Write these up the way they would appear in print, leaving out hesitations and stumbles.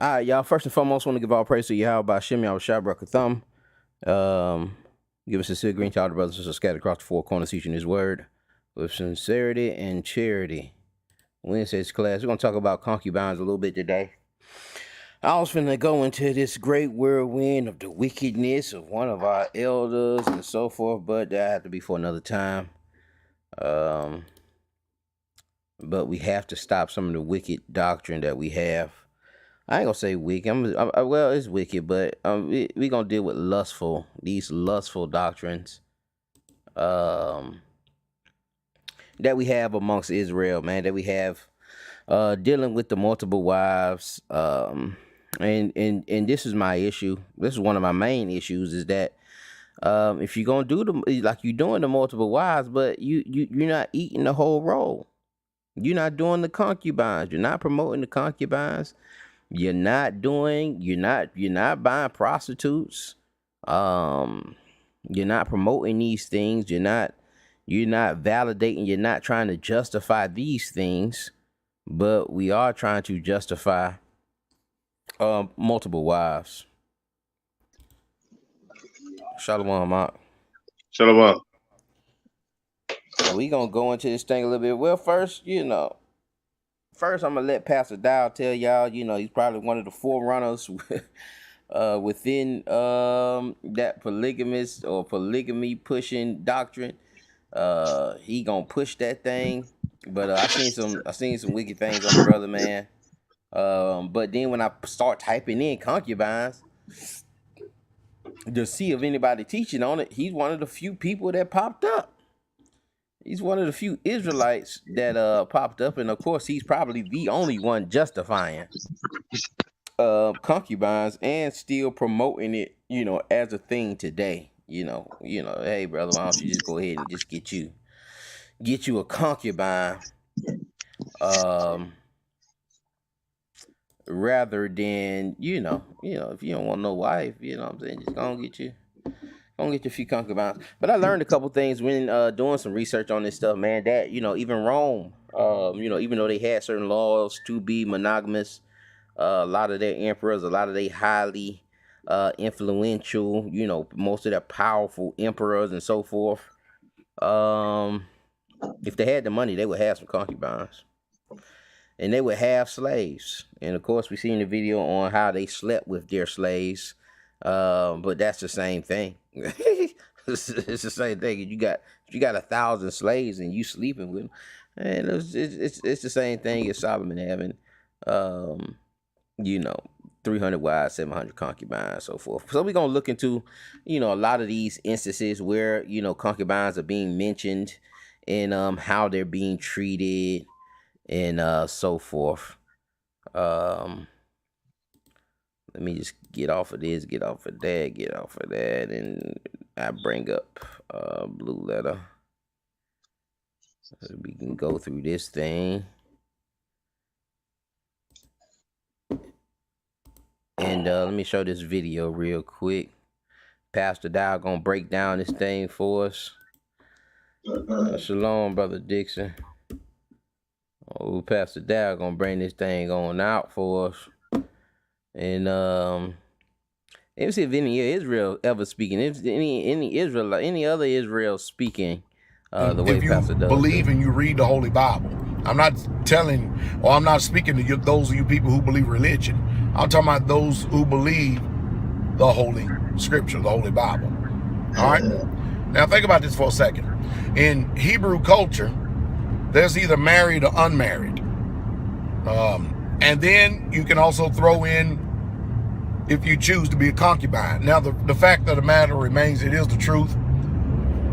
All right, y'all. First and foremost, want to give all praise to Yahweh by Shem Yahweh Shai Baruch Thumb. Give us a sincere green to all the brothers and sisters scattered across the four corners, teaching His word with sincerity and charity. Wednesday's class, we're going to talk about concubines a little bit today. I was finna go into this great whirlwind of the wickedness of one of our elders and so forth, but that had to be for another time. But we have to stop some of the wicked doctrine that we have. I ain't gonna say wicked. Well, it's wicked, but we gonna deal with these lustful doctrines, that we have amongst Israel, man. That we have, dealing with the multiple wives, and this is my issue. This is one of my main issues. Is that if you're gonna do like you're doing the multiple wives, but you're not eating the whole roll. You're not doing the concubines. You're not promoting the concubines. You're not buying prostitutes. You're not promoting these things. You're not validating. You're not trying to justify these things, but we are trying to justify multiple wives. Shalom, Mark. Shalom. So we gonna go into this thing a little bit. Well, first, First, I'm gonna let Pastor Dow tell y'all. He's probably one of the forerunners within that polygamous or polygamy pushing doctrine. He gonna push that thing, but I seen some wicked things on the brother, man. But then when I start typing in concubines to see if anybody teaching on it, he's one of the few people that popped up. He's one of the few Israelites that popped up, and of course, he's probably the only one justifying concubines and still promoting it, as a thing today. Hey brother, why don't you just go ahead and just get you a concubine, rather than if you don't want no wife, what I'm saying, just go and get you a few concubines. But I learned a couple things when doing some research on this stuff, man, that, even Rome, even though they had certain laws to be monogamous, a lot of their emperors, a lot of their highly influential, most of their powerful emperors and so forth, if they had the money, they would have some concubines. And they would have slaves. And of course, we seen the video on how they slept with their slaves. But that's the same thing. It's the same thing. If you got 1,000 slaves and you sleeping with them, and it's the same thing as Solomon having, 300 wives, 700 concubines, so forth. So we're gonna look into, a lot of these instances where concubines are being mentioned and how they're being treated and so forth. Let me just get off of this, get off of that, and I bring up Blue Letter. So we can go through this thing. And let me show this video real quick. Pastor Dow gonna break down this thing for us. Shalom, Brother Dixon. Oh, Pastor Dow gonna bring this thing on out for us. And let me see if any Israel ever speaking. If any Israel, any other Israel speaking the way Pastor does. If you believe and you read the Holy Bible, I'm not telling, or I'm not speaking to you, those of you people who believe religion. I'm talking about those who believe the Holy Scripture, the Holy Bible. All right. Now think about this for a second. In Hebrew culture, there's either married or unmarried. And then you can also throw in, if you choose to be a concubine. Now, the fact of the matter remains, it is the truth.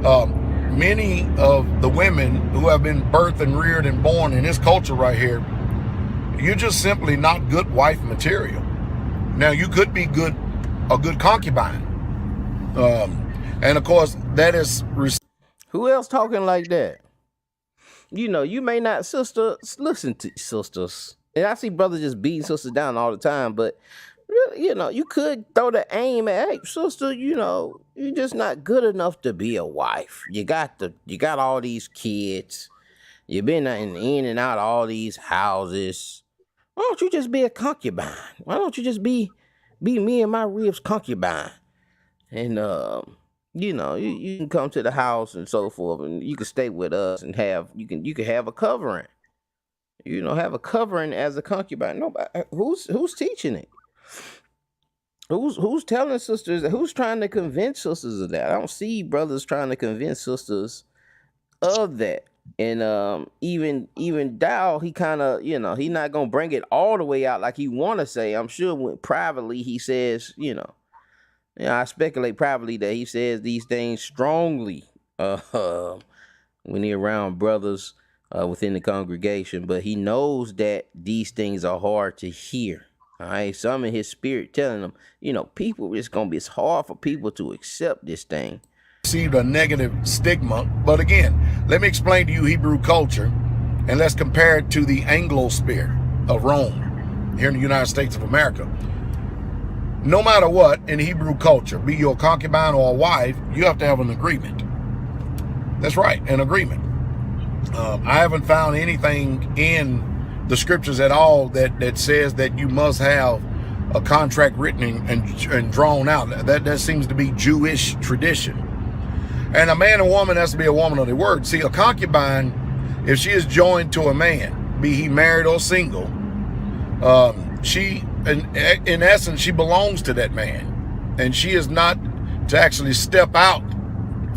Many of the women who have been birthed and reared and born in this culture right here, you're just simply not good wife material. Now, you could be a good concubine. And of course, that is... Who else talking like that? You may not, sister, listen to sisters. And I see brothers just beating sisters down all the time, but really, you could throw the aim at, hey, sister, you're just not good enough to be a wife. You got all these kids. You've been in and out of all these houses. Why don't you just be a concubine? Why don't you just be me and my ribs concubine? And you can come to the house and so forth, and you can stay with us and you can have a covering. Have a covering as a concubine. Nobody who's teaching it. Who's telling sisters? Who's trying to convince sisters of that? I don't see brothers trying to convince sisters of that. And even Dow, he kind of, he not gonna bring it all the way out like he want to say. I'm sure when privately he says, I speculate privately that he says these things strongly when he around brothers within the congregation, but he knows that these things are hard to hear. All right, some in his spirit telling them, people, it's hard for people to accept this thing. Received a negative stigma. But again, let me explain to you Hebrew culture, and let's compare it to the Anglo-sphere of Rome here in the United States of America. No matter what, in Hebrew culture, be you a concubine or a wife, you have to have an agreement. That's right, an agreement. I haven't found anything in the scriptures at all that says that you must have a contract written and drawn out. That seems to be Jewish tradition. And a man and woman has to be a woman of the word. See, a concubine, if she is joined to a man, be he married or single, she, in essence, she belongs to that man. And she is not to actually step out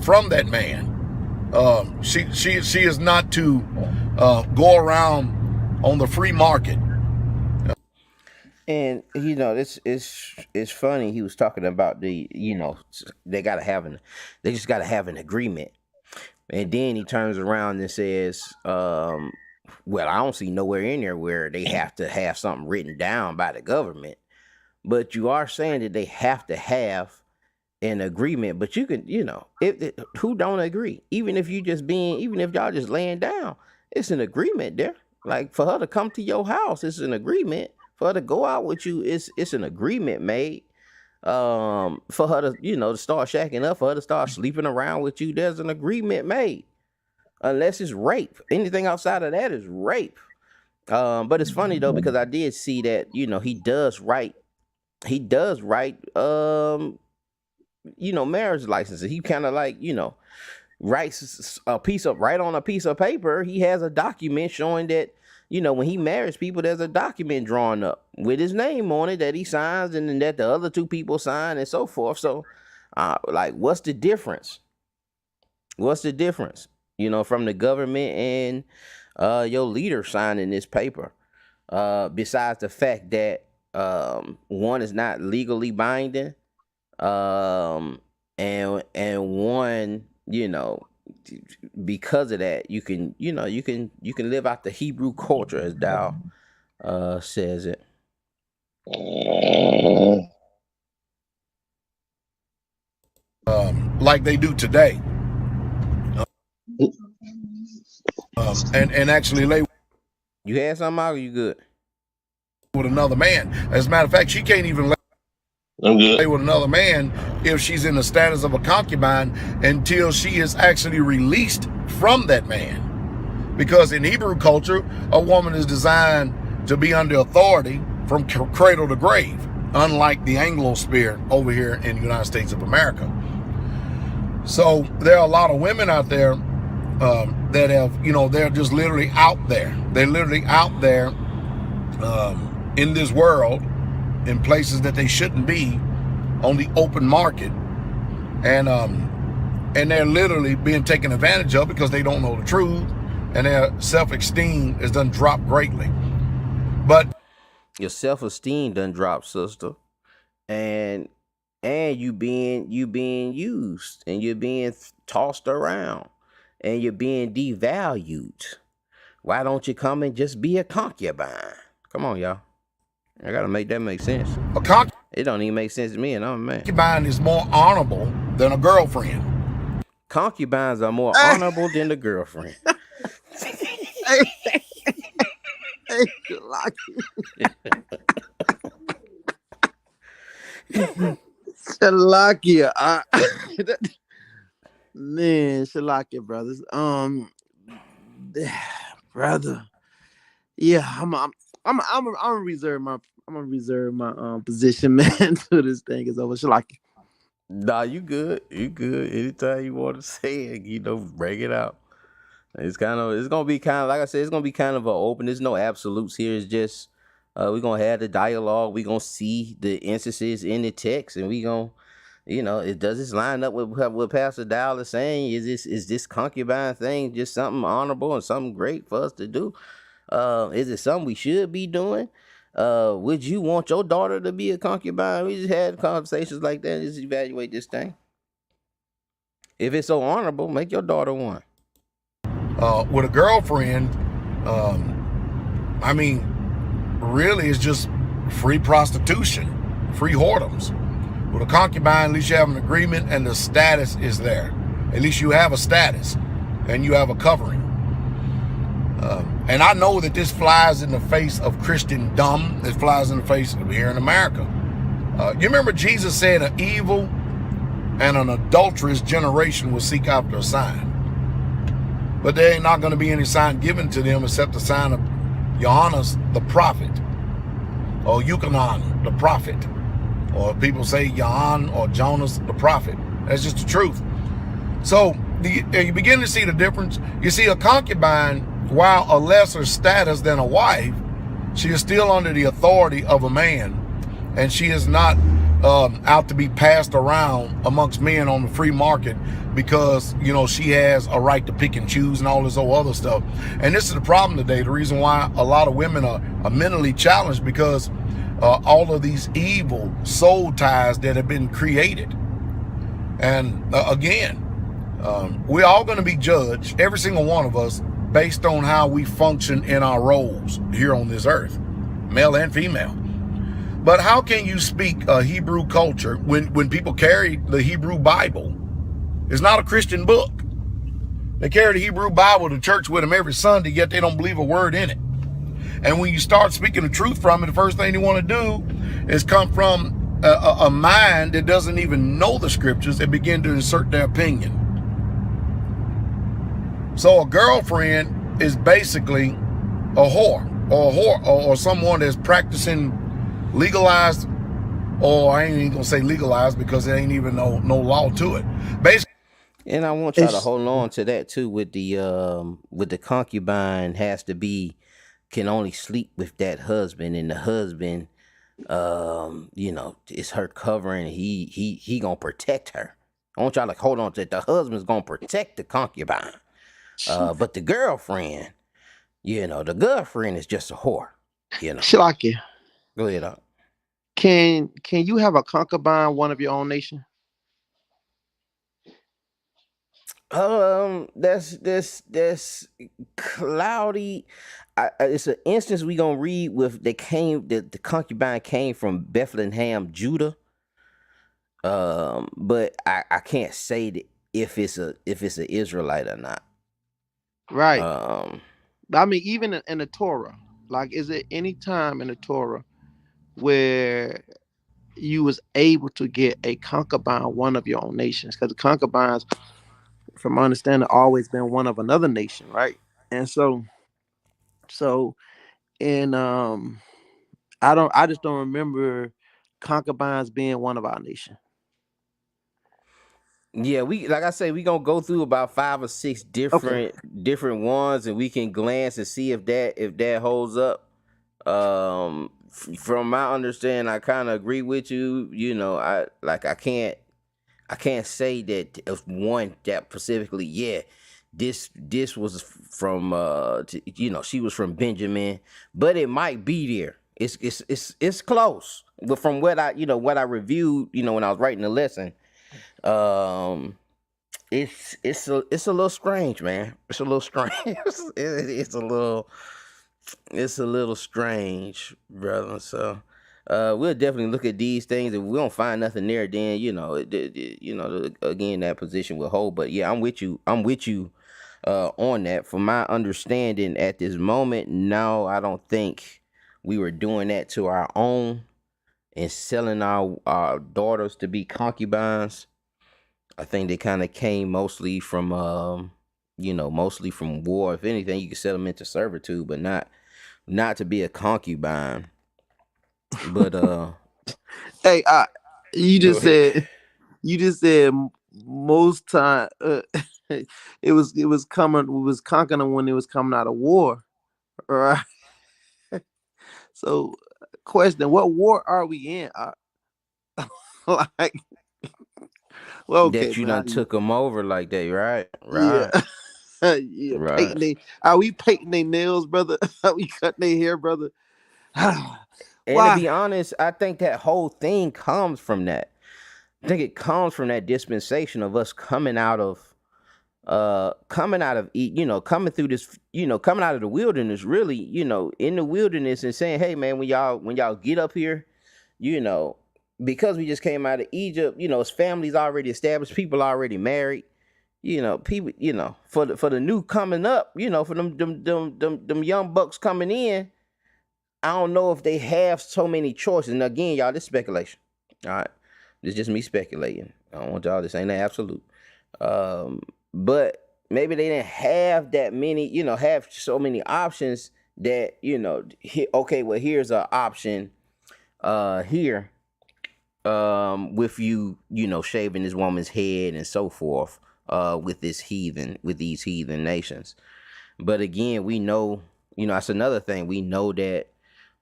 from that man. She is not to go around on the free market. And it's funny. He was talking about they just gotta have an agreement. And then he turns around and says, well, I don't see nowhere in there where they have to have something written down by the government. But you are saying that they have to have an agreement. But you can, who don't agree? Even if y'all just laying down, it's an agreement there. Like for her to come to your house, it's an agreement. For her to go out with you, it's an agreement made. For her to, to start shacking up, for her to start sleeping around with you, there's an agreement made. Unless it's rape. Anything outside of that is rape. But it's funny though, because I did see that, he does write marriage licenses. He kind of like, writes right on a piece of paper. He has a document showing that, when he marries people, there's a document drawn up with his name on it that he signs and then that the other two people sign and so forth. So, what's the difference? What's the difference, from the government and your leader signing this paper? Besides the fact that one is not legally binding, and one, because of that, you can live out the Hebrew culture as Dow says it. Like they do today. And actually lay. You had something out, or you good? With another man. As a matter of fact, she can't even lay with another man if she's in the status of a concubine until she is actually released from that man. Because in Hebrew culture, a woman is designed to be under authority from cradle to grave, unlike the Anglo-sphere over here in the United States of America. So there are a lot of women out there that have, they're just literally out there. They're literally out there in this world, in places that they shouldn't be, on the open market, and they're literally being taken advantage of because they don't know the truth, and their self-esteem is done drop greatly. But your self-esteem done drop, sister, and you being used, and you're being tossed around, and you're being devalued. Why don't you come and just be a concubine? Come on, y'all. I gotta make that make sense. It don't even make sense to me, and I'm a man. Concubine is more honorable than a girlfriend. Concubines are more honorable than the girlfriend. Hey, Shalakia. Man, Shalakia, brothers. Brother. Yeah, I'm gonna reserve my position, man, till this thing is over. Shalaki. Nah, you good. You good. Anytime you want to say it, bring it out. It's gonna be kind of like I said, it's gonna be kind of a open. There's no absolutes here. It's just we're gonna have the dialogue. We're gonna see the instances in the text, and we gonna, it does this line up with what Pastor Dowell is saying? Is this concubine thing just something honorable and something great for us to do? Is it something we should be doing? Would you want your daughter to be a concubine? We just had conversations like that. Just evaluate this thing. If it's so honorable, make your daughter one. With a girlfriend, I mean, really, it's just free prostitution, free whoredoms. With a concubine, at least you have an agreement and the status is there. At least you have a status and you have a covering. And I know that this flies in the face of Christendom. It flies in the face of here in America. You remember Jesus said an evil and an adulterous generation will seek after a sign. But there ain't not going to be any sign given to them except the sign of Johannes the prophet, or Yuchanan the prophet, or people say Johann or Jonas the prophet. That's just the truth. So you begin to see the difference. You see, a concubine, while a lesser status than a wife, she is still under the authority of a man, and she is not out to be passed around amongst men on the free market because, she has a right to pick and choose and all this old other stuff. And this is the problem today. The reason why a lot of women are mentally challenged, because all of these evil soul ties that have been created. And again, we're all going to be judged, every single one of us, based on how we function in our roles here on this earth, male and female. But how can you speak a Hebrew culture when people carry the Hebrew Bible? It's not a Christian book. They carry the Hebrew Bible to church with them every Sunday, yet they don't believe a word in it. And when you start speaking the truth from it, the first thing they want to do is come from a mind that doesn't even know the scriptures and begin to insert their opinion. So a girlfriend is basically a whore, or someone that's practicing legalized, or I ain't even gonna say legalized because there ain't even no law to it. Basically, And I want y'all to hold on to that too. With the concubine can only sleep with that husband, and the husband, it's her covering. He gonna protect her. I want y'all to hold on to that. The husband's gonna protect the concubine, but the girlfriend, the girlfriend is just a whore. Shalaki. Go ahead. Can you have a concubine one of your own nation? That's cloudy. It's an instance we gonna read with. The concubine came from Bethlehem, Judah. But I can't say that if it's an Israelite or not. Right. I mean, even in the Torah, like, is it any time in the Torah where you was able to get a concubine one of your own nations? Because the concubines, from my understanding, always been one of another nation, right? And so and I just don't remember concubines being one of our nation. Yeah, like I say, we gonna go through about 5 or 6 Okay. different ones, and we can glance and see if that holds up. From my understanding, I kind of agree with you. I can't say that if one that specifically. Yeah, this was from she was from Benjamin, but it might be there. It's close. But from what I reviewed, when I was writing the lesson, it's a little strange, man. It's a little strange. It's a little strange, brother. So we'll definitely look at these things. If we don't find nothing there, then again, that position will hold. But yeah, I'm with you on that. From my understanding at this moment, no, I don't think we were doing that to our own and selling our daughters to be concubines. I think they kind of came mostly from war. If anything, you could sell them into servitude, but not not to be a concubine, but Hey, you go just ahead. said you just said most time it was coming, we was conquering them when it was coming out of war. All right. So, question: what war are we in? Like, well, okay, That you man. done took them over like that, right? Yeah, Right, yeah. right. Painting they Are we painting their nails, brother? Are we cutting their hair, brother? And to Why? be honest, I think that whole thing comes from that. I think it comes from that dispensation of us coming out of coming through this, coming out of the wilderness, really, in the wilderness, and saying, hey man, when y'all get up here, you know because we just came out of Egypt, it's families already established, people already married, people, for the new coming up, for them young bucks coming in. I don't know if they have so many choices. And again, y'all, this is speculation. All right. This is just me speculating. I don't want y'all, this ain't an absolute. But maybe they didn't have that many, have so many options that, okay, well, here's an option here, with shaving this woman's head and so forth, with these heathen nations. But again, we know, that's another thing. We know that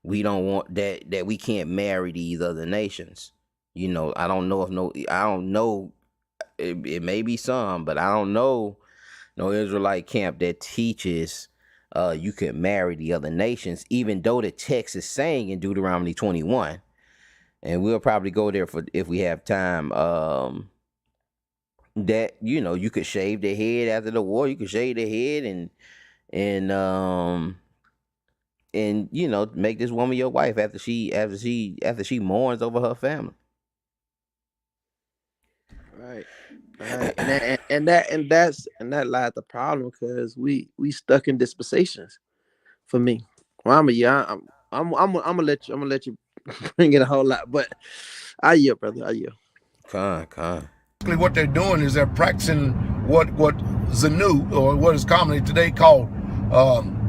we don't want that we can't marry these other nations. I don't know if no I don't know, it may be some, but I don't know no Israelite camp that teaches you can marry the other nations, even though the text is saying in Deuteronomy 21. And we'll probably go there for if we have time. That you could shave their head after the war. You could shave their head and make this woman your wife after she mourns over her family. Right, right, and that lies the problem because we stuck in dispensations. For me, well, I'm gonna let you bring it a whole lot, but I yield, brother. I yield. Con. What they're doing is they're practicing what Zanu, or what is commonly today called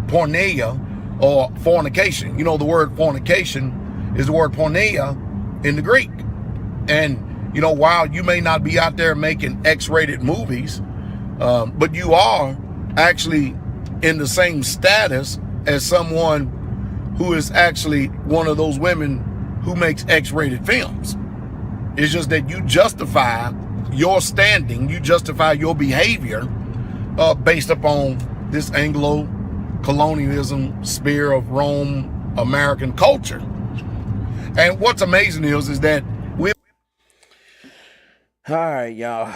porneia, or fornication. The word fornication is the word porneia in the Greek. And while you may not be out there making X-rated movies, but you are actually in the same status as someone who is actually one of those women who makes X-rated films. It's just that you justify your standing, you justify your behavior based upon this Anglo-colonialism sphere of Rome American culture. And what's amazing is that we. All right, y'all.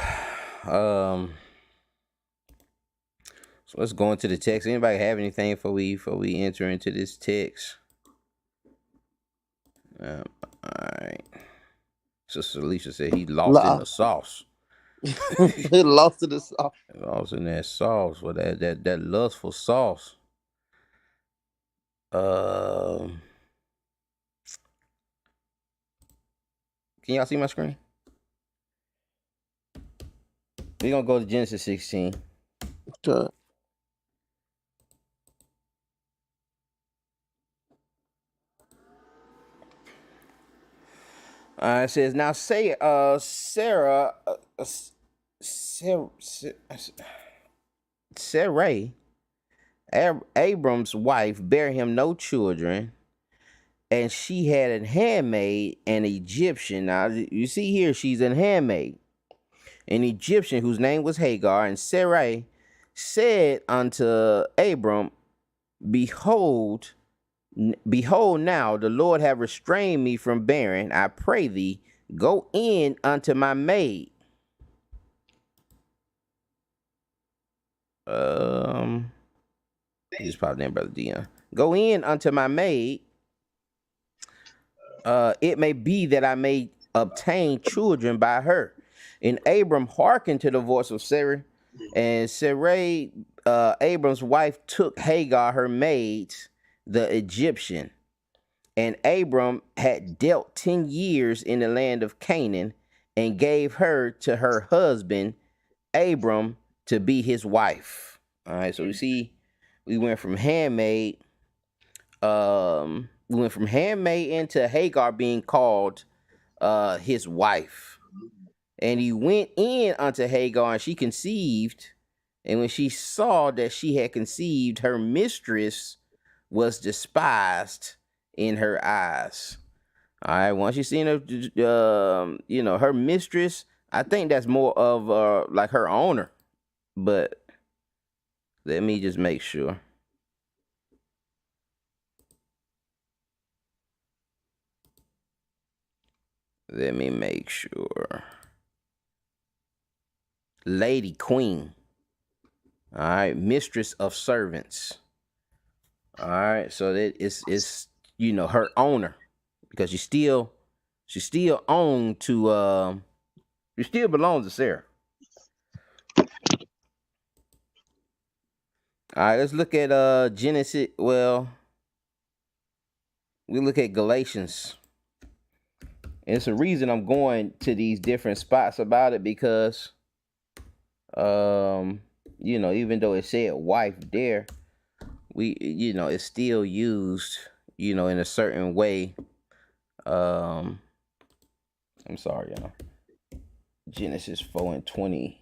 So let's go into the text. Anybody have anything before we enter into this text? All right. Sister Alicia said he lost in La- the sauce. Lost to the sauce. Lost in that sauce. Well, that lustful sauce. Um, can y'all see my screen? We're gonna go to Genesis 16. Okay. It says, now say, Sarah, Sarah, Sarai, Abram's wife, bare him no children, and she had a handmaid, an Egyptian. Now you see here, she's a handmaid, an Egyptian whose name was Hagar. And Sarai said unto Abram, Behold, behold, now the Lord have restrained me from bearing. I pray thee, go in unto my maid. Just popped in, Brother Dion. Go in unto my maid. It may be that I may obtain children by her. And Abram hearkened to the voice of Sarah, and Sarai, Abram's wife, took Hagar, her maid, the Egyptian. And Abram had dealt 10 years in the land of Canaan, and gave her to her husband, Abram, to be his wife. All right, so we see we went from handmaid We went from handmaiden to Hagar being called his wife. And he went in unto Hagar, and she conceived. And when she saw that she had conceived, her mistress was despised in her eyes. All right, once you seen her, her mistress, I think that's more of like her owner. But let me just make sure. Let me make sure. Lady Queen. All right, mistress of servants. All right, so that it's her owner, because she still owned to she still belongs to Sarah. All right, let's look at Genesis. Well, we look at Galatians. And it's a reason I'm going to these different spots about it, because even though it said wife there, it's still used, in a certain way. I'm sorry, y'all. Genesis 4:20,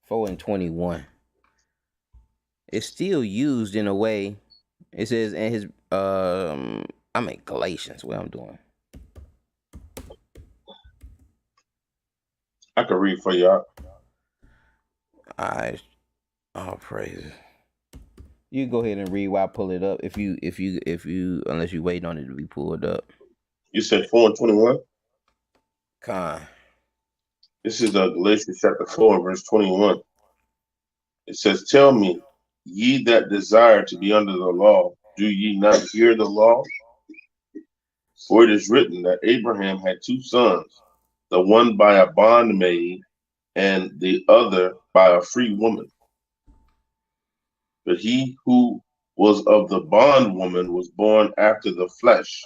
4:21. It's still used in a way. It says, and his I'm in Galatians. What I'm doing. I can read for you. I all praises. You go ahead and read while I pull it up. If you unless you wait on it to be pulled up. You said 4:21. Con. This is Galatians chapter 4, verse 21. It says, "Tell me, ye that desire to be under the law, do ye not hear the law? For it is written that Abraham had two sons, the one by a bondmaid, and the other by a free woman. But he who was of the bondwoman was born after the flesh,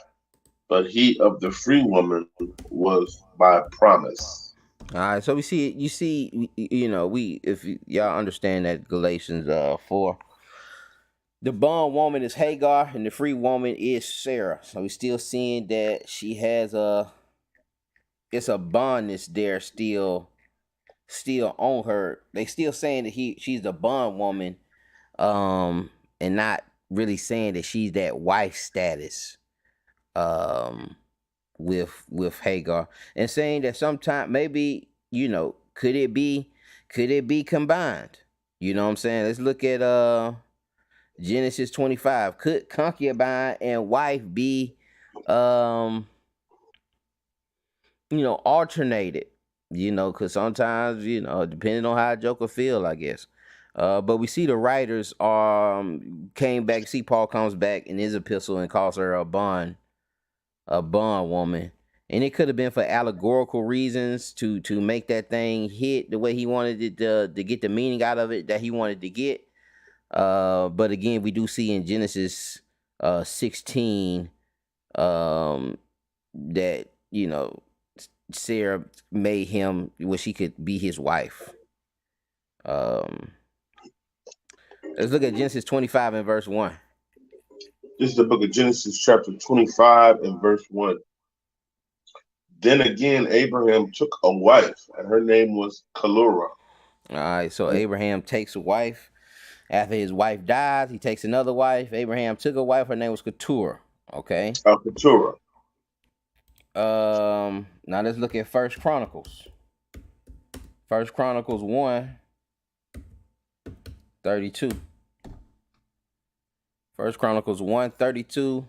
but he of the free woman was by promise." All right, so you see, if y'all understand that Galatians 4, the bond woman is Hagar and the free woman is Sarah. So we still seeing that she has it's a bondness there still on her. They still saying that she's the bond woman, and not really saying that she's that wife status, um, with Hagar, and saying that sometime maybe could it be combined? You know what I'm saying? Let's look at Genesis 25. Could concubine and wife be um alternated? Because sometimes, depending on how a Joker feel, I guess. But we see the writers came back. See, Paul comes back in his epistle and calls her a bond woman, and it could have been for allegorical reasons to make that thing hit the way he wanted it to get the meaning out of it that he wanted to get. But again, we do see in Genesis 16 that Sarah made him where she could be his wife. Um, let's look at Genesis 25 and verse 1. This is the book of Genesis, chapter 25, and verse 1. Then again, Abraham took a wife, and her name was Keturah. All right, so Abraham takes a wife. After his wife dies, he takes another wife. Abraham took a wife. Her name was Keturah. Okay. Keturah. Now let's look at First Chronicles. First Chronicles 1:32. First Chronicles 1:32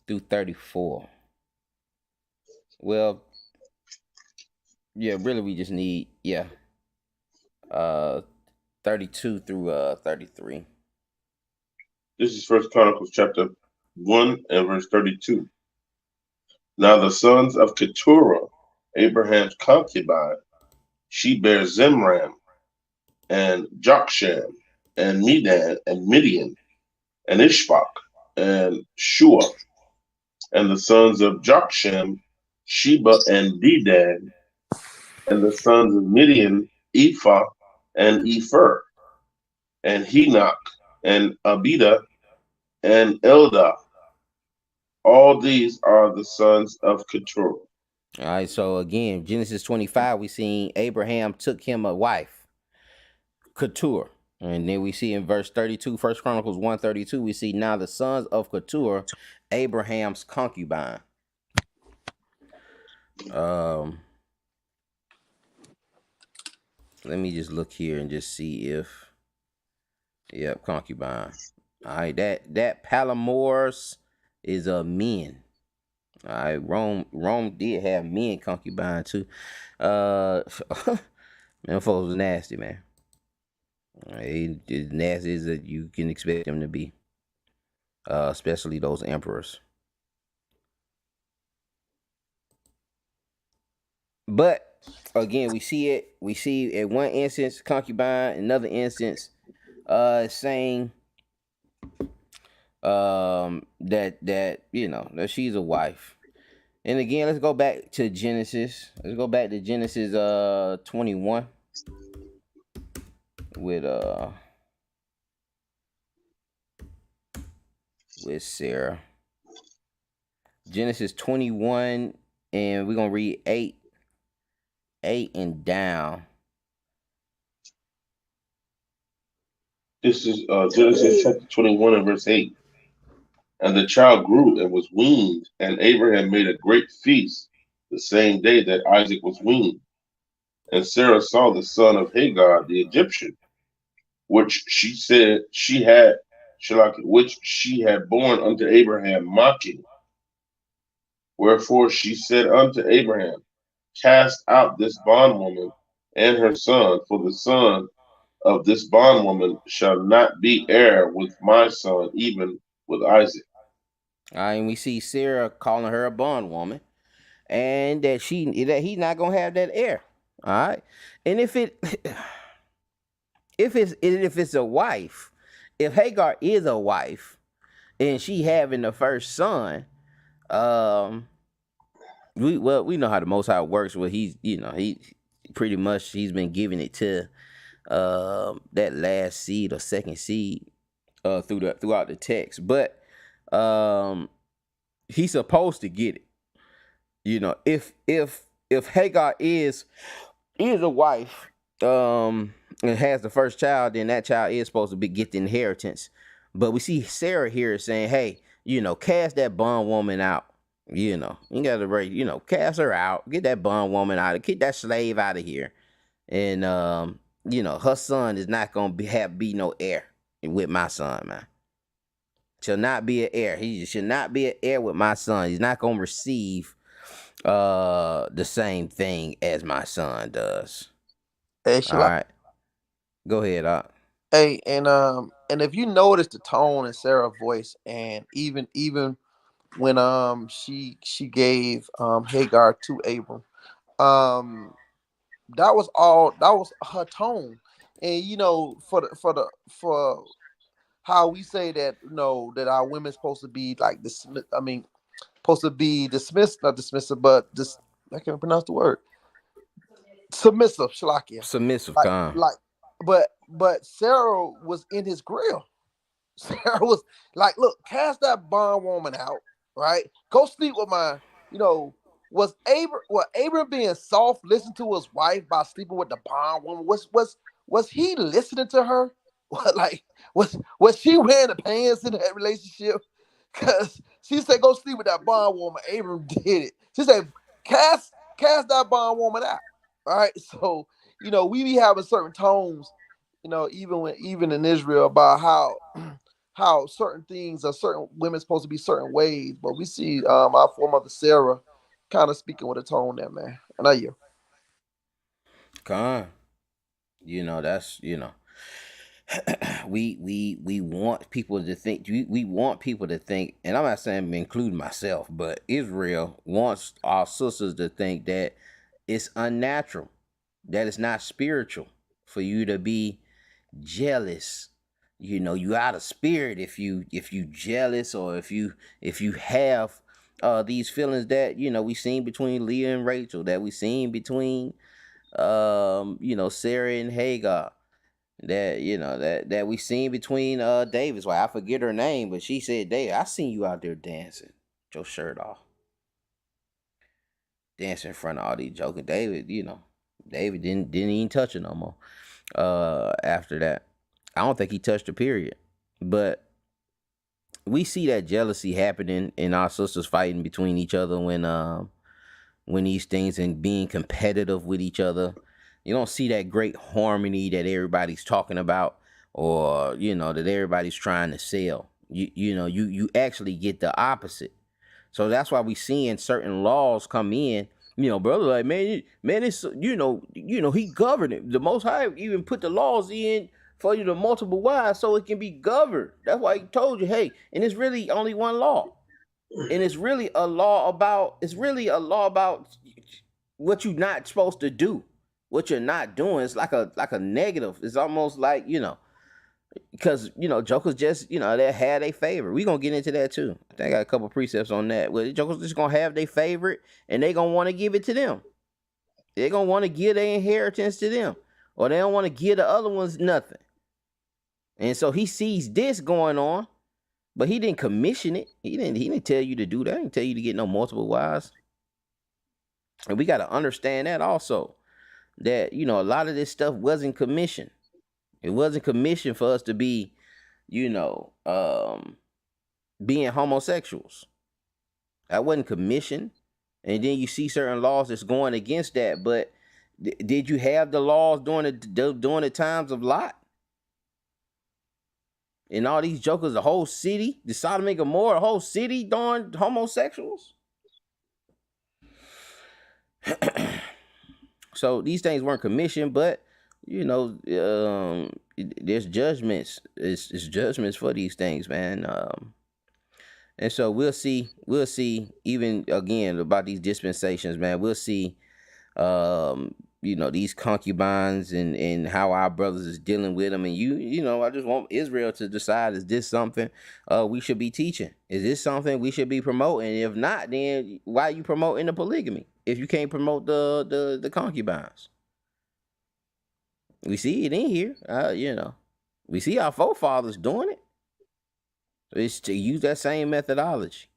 through 34. Well, yeah, really we just need 32 through 33. This is First Chronicles chapter 1 and verse 32. Now the sons of Keturah, Abraham's concubine, she bare Zimram and Jokshan and Medan and Midian and Ishbak and Shua. And the sons of Jokshan, Sheba and Dedan. And the sons of Midian, Ephah and Epher and Henoch and Abida, and Eldah. All these are the sons of Keturah. All right, so again, Genesis 25, we seen Abraham took him a wife, Keturah. And then we see in verse 32, First Chronicles 132, we see now the sons of Keturah, Abraham's concubine. Um, Let me just look here and just see if, yep, concubine. All right, that Palomor's is a men. All right, Rome did have men concubine too. Uh, man, folks was nasty, man. As nasty as that you can expect them to be, especially those emperors. But again, we see it. We see at one instance concubine, another instance, saying that that she's a wife. And again, let's go back to Genesis. Let's go back to Genesis 21 with Sarah. Genesis 21, and we're gonna read 8 and down. This is Genesis chapter 21 and verse 8. And the child grew and was weaned, and Abraham made a great feast the same day that Isaac was weaned. And Sarah saw the son of Hagar the Egyptian, which she said she had, which she had born unto Abraham, mocking. Wherefore she said unto Abraham, Cast out this bondwoman and her son, for the son of this bondwoman shall not be heir with my son, even with Isaac. And we see Sarah calling her a bondwoman, and that he's not gonna have that heir. All right, and if it's a wife, if Hagar is a wife, and she having the first son, um, we know how the Most High works. Well, he pretty much he's been giving it to that last seed or second seed throughout the text, but he's supposed to get it. If Hagar is a wife, and has the first child, then that child is supposed to get the inheritance. But we see Sarah here saying, "Hey, cast that bondwoman out. You got to cast her out. Get that bondwoman out. Get that slave out of here. And her son is not gonna be no heir with my son, man. Shall not be an heir. He should not be an heir with my son. He's not gonna receive the same thing as my son does." Hey, All right, go ahead. Hey, and if you notice the tone in Sarah's voice, and even when she gave Hagar to Abram, that was her tone. And for how we say that that our women's supposed to be like this, I mean, supposed to be dismissed, not dismissive, but I can't pronounce the word, submissive, Shalakia. Submissive, Like con. like but Sarah was in his grill. Sarah was like, look, cast that bondwoman out, right? Go sleep with my, was Abram being soft, listen to his wife by sleeping with the bondwoman? Was he listening to her? What, like, was she wearing the pants in that relationship? Because she said, go sleep with that bondwoman. Abram did it. She said, cast that bondwoman out. All right. So, we be having certain tones, even in Israel, about how certain things are certain women supposed to be certain ways, but we see our foremother Sarah kind of speaking with a tone there, man. And I you. Con. That's we want people to think we want people to think, and I'm not saying including myself, but Israel wants our sisters to think that it's unnatural, that it's not spiritual for you to be jealous. You out of spirit if you jealous, or if you have these feelings that we seen between Leah and Rachel, that we seen between Sarah and Hagar. that that we seen between David's wife. I forget her name, but she said, "David, I seen you out there dancing, with your shirt off, dancing in front of all these joking." David, David didn't even touch her no more. After that, I don't think he touched her. Period. But we see that jealousy happening in our sisters fighting between each other when these things and being competitive with each other. You don't see that great harmony that everybody's talking about, or that everybody's trying to sell. You actually get the opposite. So that's why we seeing certain laws come in. Brother, like, man, it's he governed it. The Most High even put the laws in for you to multiple wives so it can be governed. That's why he told you, hey, and it's really only one law, and it's really a law about what you're not supposed to do, what you're not doing. It's like a negative. It's almost like because jokers just they had a favorite. We gonna get into that too. I think I got a couple precepts on that. Well, jokers just gonna have their favorite, and they gonna want to give it to them. They gonna want to give their inheritance to them, or they don't want to give the other ones nothing. And so he sees this going on, but he didn't commission it. He didn't tell you to do that. He didn't tell you to get no multiple wives. And we got to understand that also, that a lot of this stuff wasn't commissioned. It wasn't commissioned for us to be, being homosexuals. That wasn't commissioned. And then you see certain laws that's going against that. But did you have the laws during the times of Lot? And all these jokers, the whole city, the Sodom and Gomorrah, the whole city doing homosexuals? So these things weren't commissioned, but there's judgments. It's judgments for these things, man. And so we'll see even again about these dispensations, man. We'll see these concubines and how our brothers is dealing with them. And I just want Israel to decide, is this something we should be teaching? Is this something we should be promoting? If not, then why are you promoting the polygamy if you can't promote the concubines? We see it in here. We see our forefathers doing it. It's to use that same methodology.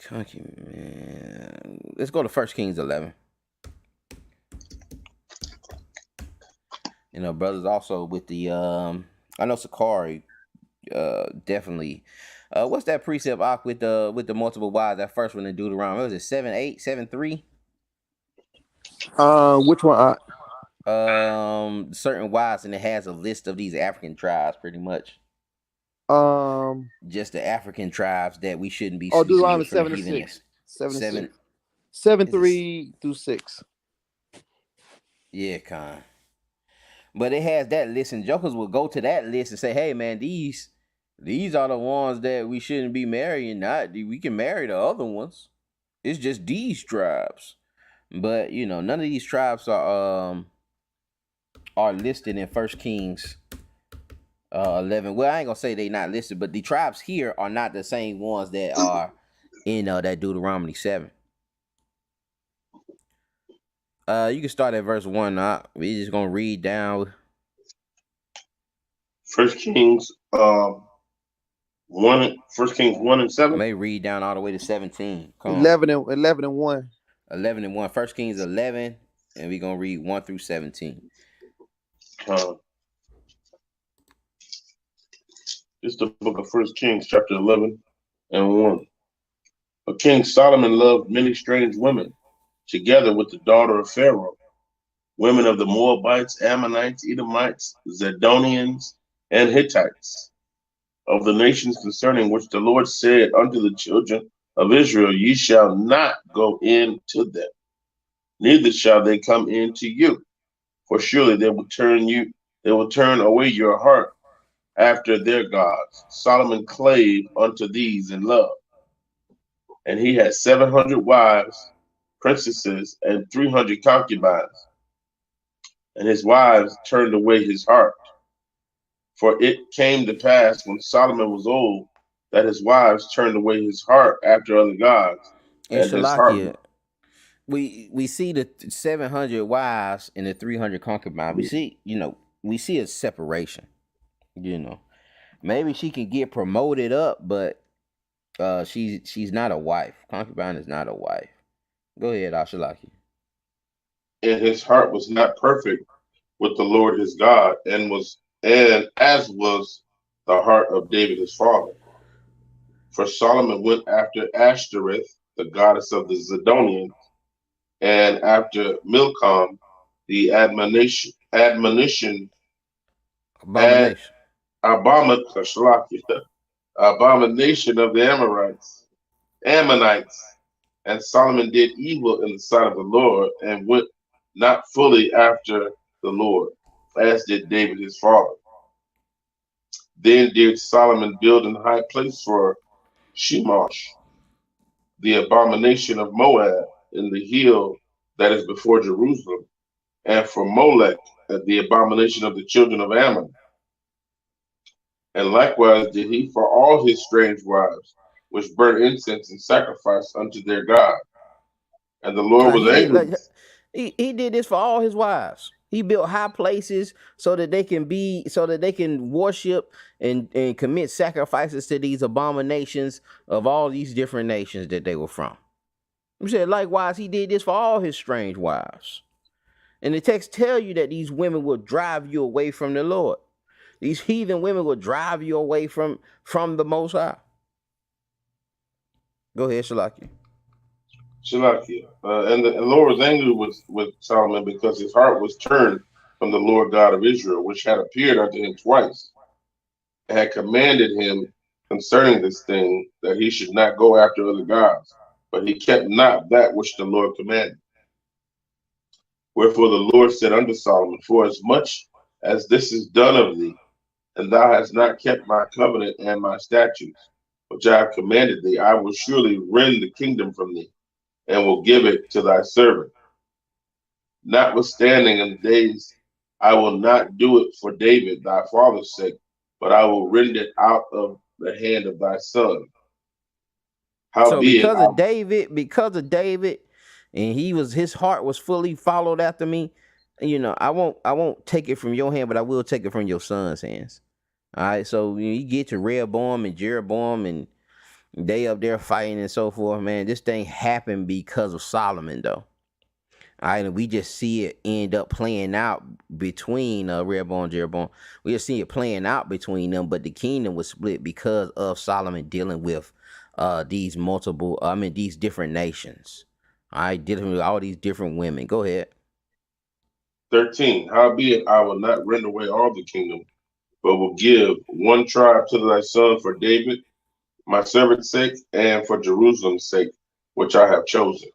Concubine. Let's go to 1 Kings 11. Brothers also with the I know Sakari definitely. What's that precept with the multiple wives? That first one in Deuteronomy. What was it 7:8, 7:3? Which one? Certain wives, and it has a list of these African tribes, pretty much. Just the African tribes that we shouldn't be. Oh, Deuteronomy 7:6. 7:3 through 6. Yeah, Con. But it has that list, and jokers will go to that list and say, "Hey, man, these are the ones that we shouldn't be marrying. Not we can marry the other ones. It's just these tribes." But none of these tribes are listed in 1 Kings 11. Well, I ain't gonna say they not listed, but the tribes here are not the same ones that are in that Deuteronomy 7. You can start at verse 1. We just gonna read down. 1 Kings 1 and 7. I may read down all the way to 17. 11 and 1. 11 and 1. 1 Kings 11, and we're gonna read 1 through 17. It's the book of 1 Kings, chapter 11 and 1. But King Solomon loved many strange women, together with the daughter of Pharaoh, women of the Moabites, Ammonites, Edomites, Zidonians, and Hittites, of the nations concerning which the Lord said unto the children of Israel, ye shall not go in to them, neither shall they come in to you, for surely they will turn away your heart after their gods. Solomon clave unto these in love. And he had 700 wives, princesses, and 300 concubines. And his wives turned away his heart. For it came to pass when Solomon was old that his wives turned away his heart after other gods. And Shalakia, we see the 700 wives and the 300 concubines. We see, we see a separation. You know, maybe she can get promoted up, but she's not a wife. Concubine is not a wife. Go ahead, Ashalaki. And his heart was not perfect with the Lord his God, and as was the heart of David his father. For Solomon went after Ashtoreth, the goddess of the Zidonians, and after Milcom, the ad, Abomination. abomination of the Ammonites. And Solomon did evil in the sight of the Lord and went not fully after the Lord, as did David his father. Then did Solomon build an high place for Shemosh, the abomination of Moab, in the hill that is before Jerusalem, and for Molech, the abomination of the children of Ammon. And likewise did he for all his strange wives, which burnt incense and sacrifice unto their God. And the Lord Like was he did, angry. he did this for all his wives. He built high places so that they can worship and commit sacrifices to these abominations of all these different nations that they were from. He said, likewise, he did this for all his strange wives. And the text tell you that these women will drive you away from the Lord. These heathen women will drive you away from the Most High. Go ahead, Shalaki. Shalakia. And the Lord was angry with Solomon because his heart was turned from the Lord God of Israel, which had appeared unto him twice, and had commanded him concerning this thing, that he should not go after other gods. But he kept not that which the Lord commanded. Wherefore the Lord said unto Solomon, for as much as this is done of thee, and thou hast not kept my covenant and my statutes, which I have commanded thee, I will surely rend the kingdom from thee, and will give it to thy servant. Notwithstanding, in the days I will not do it for David thy father's sake, but I will rend it out of the hand of thy son. So Howbeit, because of David, and his heart was fully followed after me. I won't take it from your hand, but I will take it from your son's hands. All right, so you get to Rehoboam and Jeroboam, and they up there fighting and so forth. Man, this thing happened because of Solomon, though. All right, and we just see it end up playing out between Rehoboam and Jeroboam. We just see it playing out between them, but the kingdom was split because of Solomon dealing with these different nations. All right, dealing with all these different women. Go ahead. 13. Howbeit, I will not rend away all the kingdom, but will give one tribe to thy son for David, my servant's sake, and for Jerusalem's sake, which I have chosen.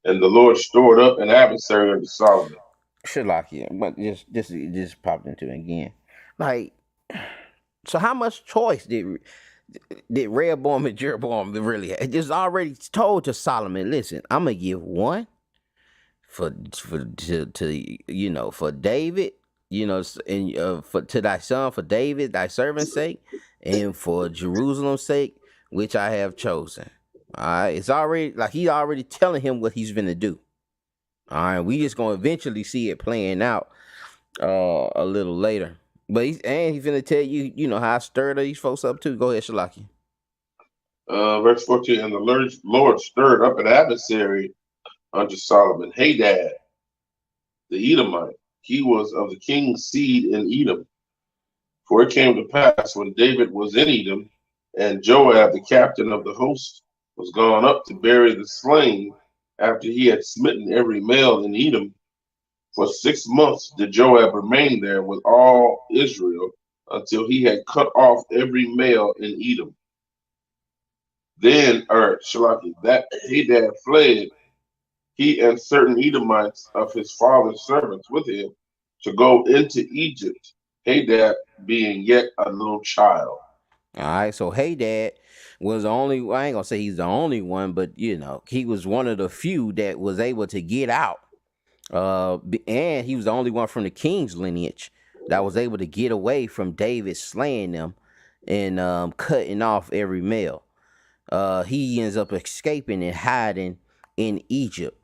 And the Lord stored up an adversary unto Solomon. Shalakia, but just popped into it again. Like, so how much choice did Rehoboam and Jeroboam really have? It just already told to Solomon, listen, I'm gonna give one for David, and for to thy son for David, thy servant's sake, and for Jerusalem's sake, which I have chosen. All right, it's already like he already telling him what he's gonna do. All right, we just gonna eventually see it playing out a little later. But he's finna tell you, how I stirred these folks up too. Go ahead, Shalaki. Verse 14. And the Lord stirred up an adversary unto Solomon, Hadad, the Edomite. He was of the king's seed in Edom. For it came to pass when David was in Edom, and Joab, the captain of the host, was gone up to bury the slain after he had smitten every male in Edom. For 6 months did Joab remain there with all Israel until he had cut off every male in Edom. Then, Shalaki, that Hadad fled, he and certain Edomites of his father's servants with him, to go into Egypt, Hadad being yet a little child. All right, so Hadad was the only. I ain't gonna say he's the only one, but he was one of the few that was able to get out. And he was the only one from the king's lineage that was able to get away from David slaying them and cutting off every male. He ends up escaping and hiding in Egypt.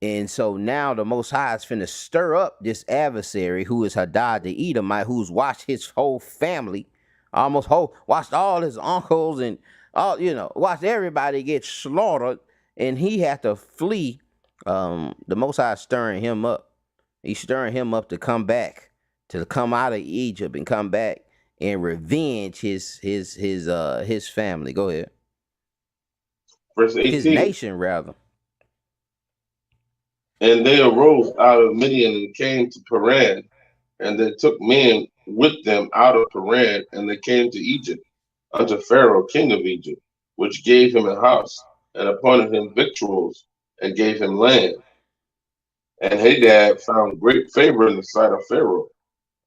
And so now the Most High is finna stir up this adversary who is Hadad the Edomite, who's watched his whole family, watched all his uncles and all, watched everybody get slaughtered, and he had to flee. The Most High is stirring him up. He's stirring him up to come back, to come out of Egypt and come back and revenge his family. Go ahead. Verse His 18. nation, rather. And they arose out of Midian and came to Paran, and they took men with them out of Paran, and they came to Egypt, unto Pharaoh king of Egypt, which gave him a house, and appointed him victuals, and gave him land. And Hadad found great favor in the sight of Pharaoh,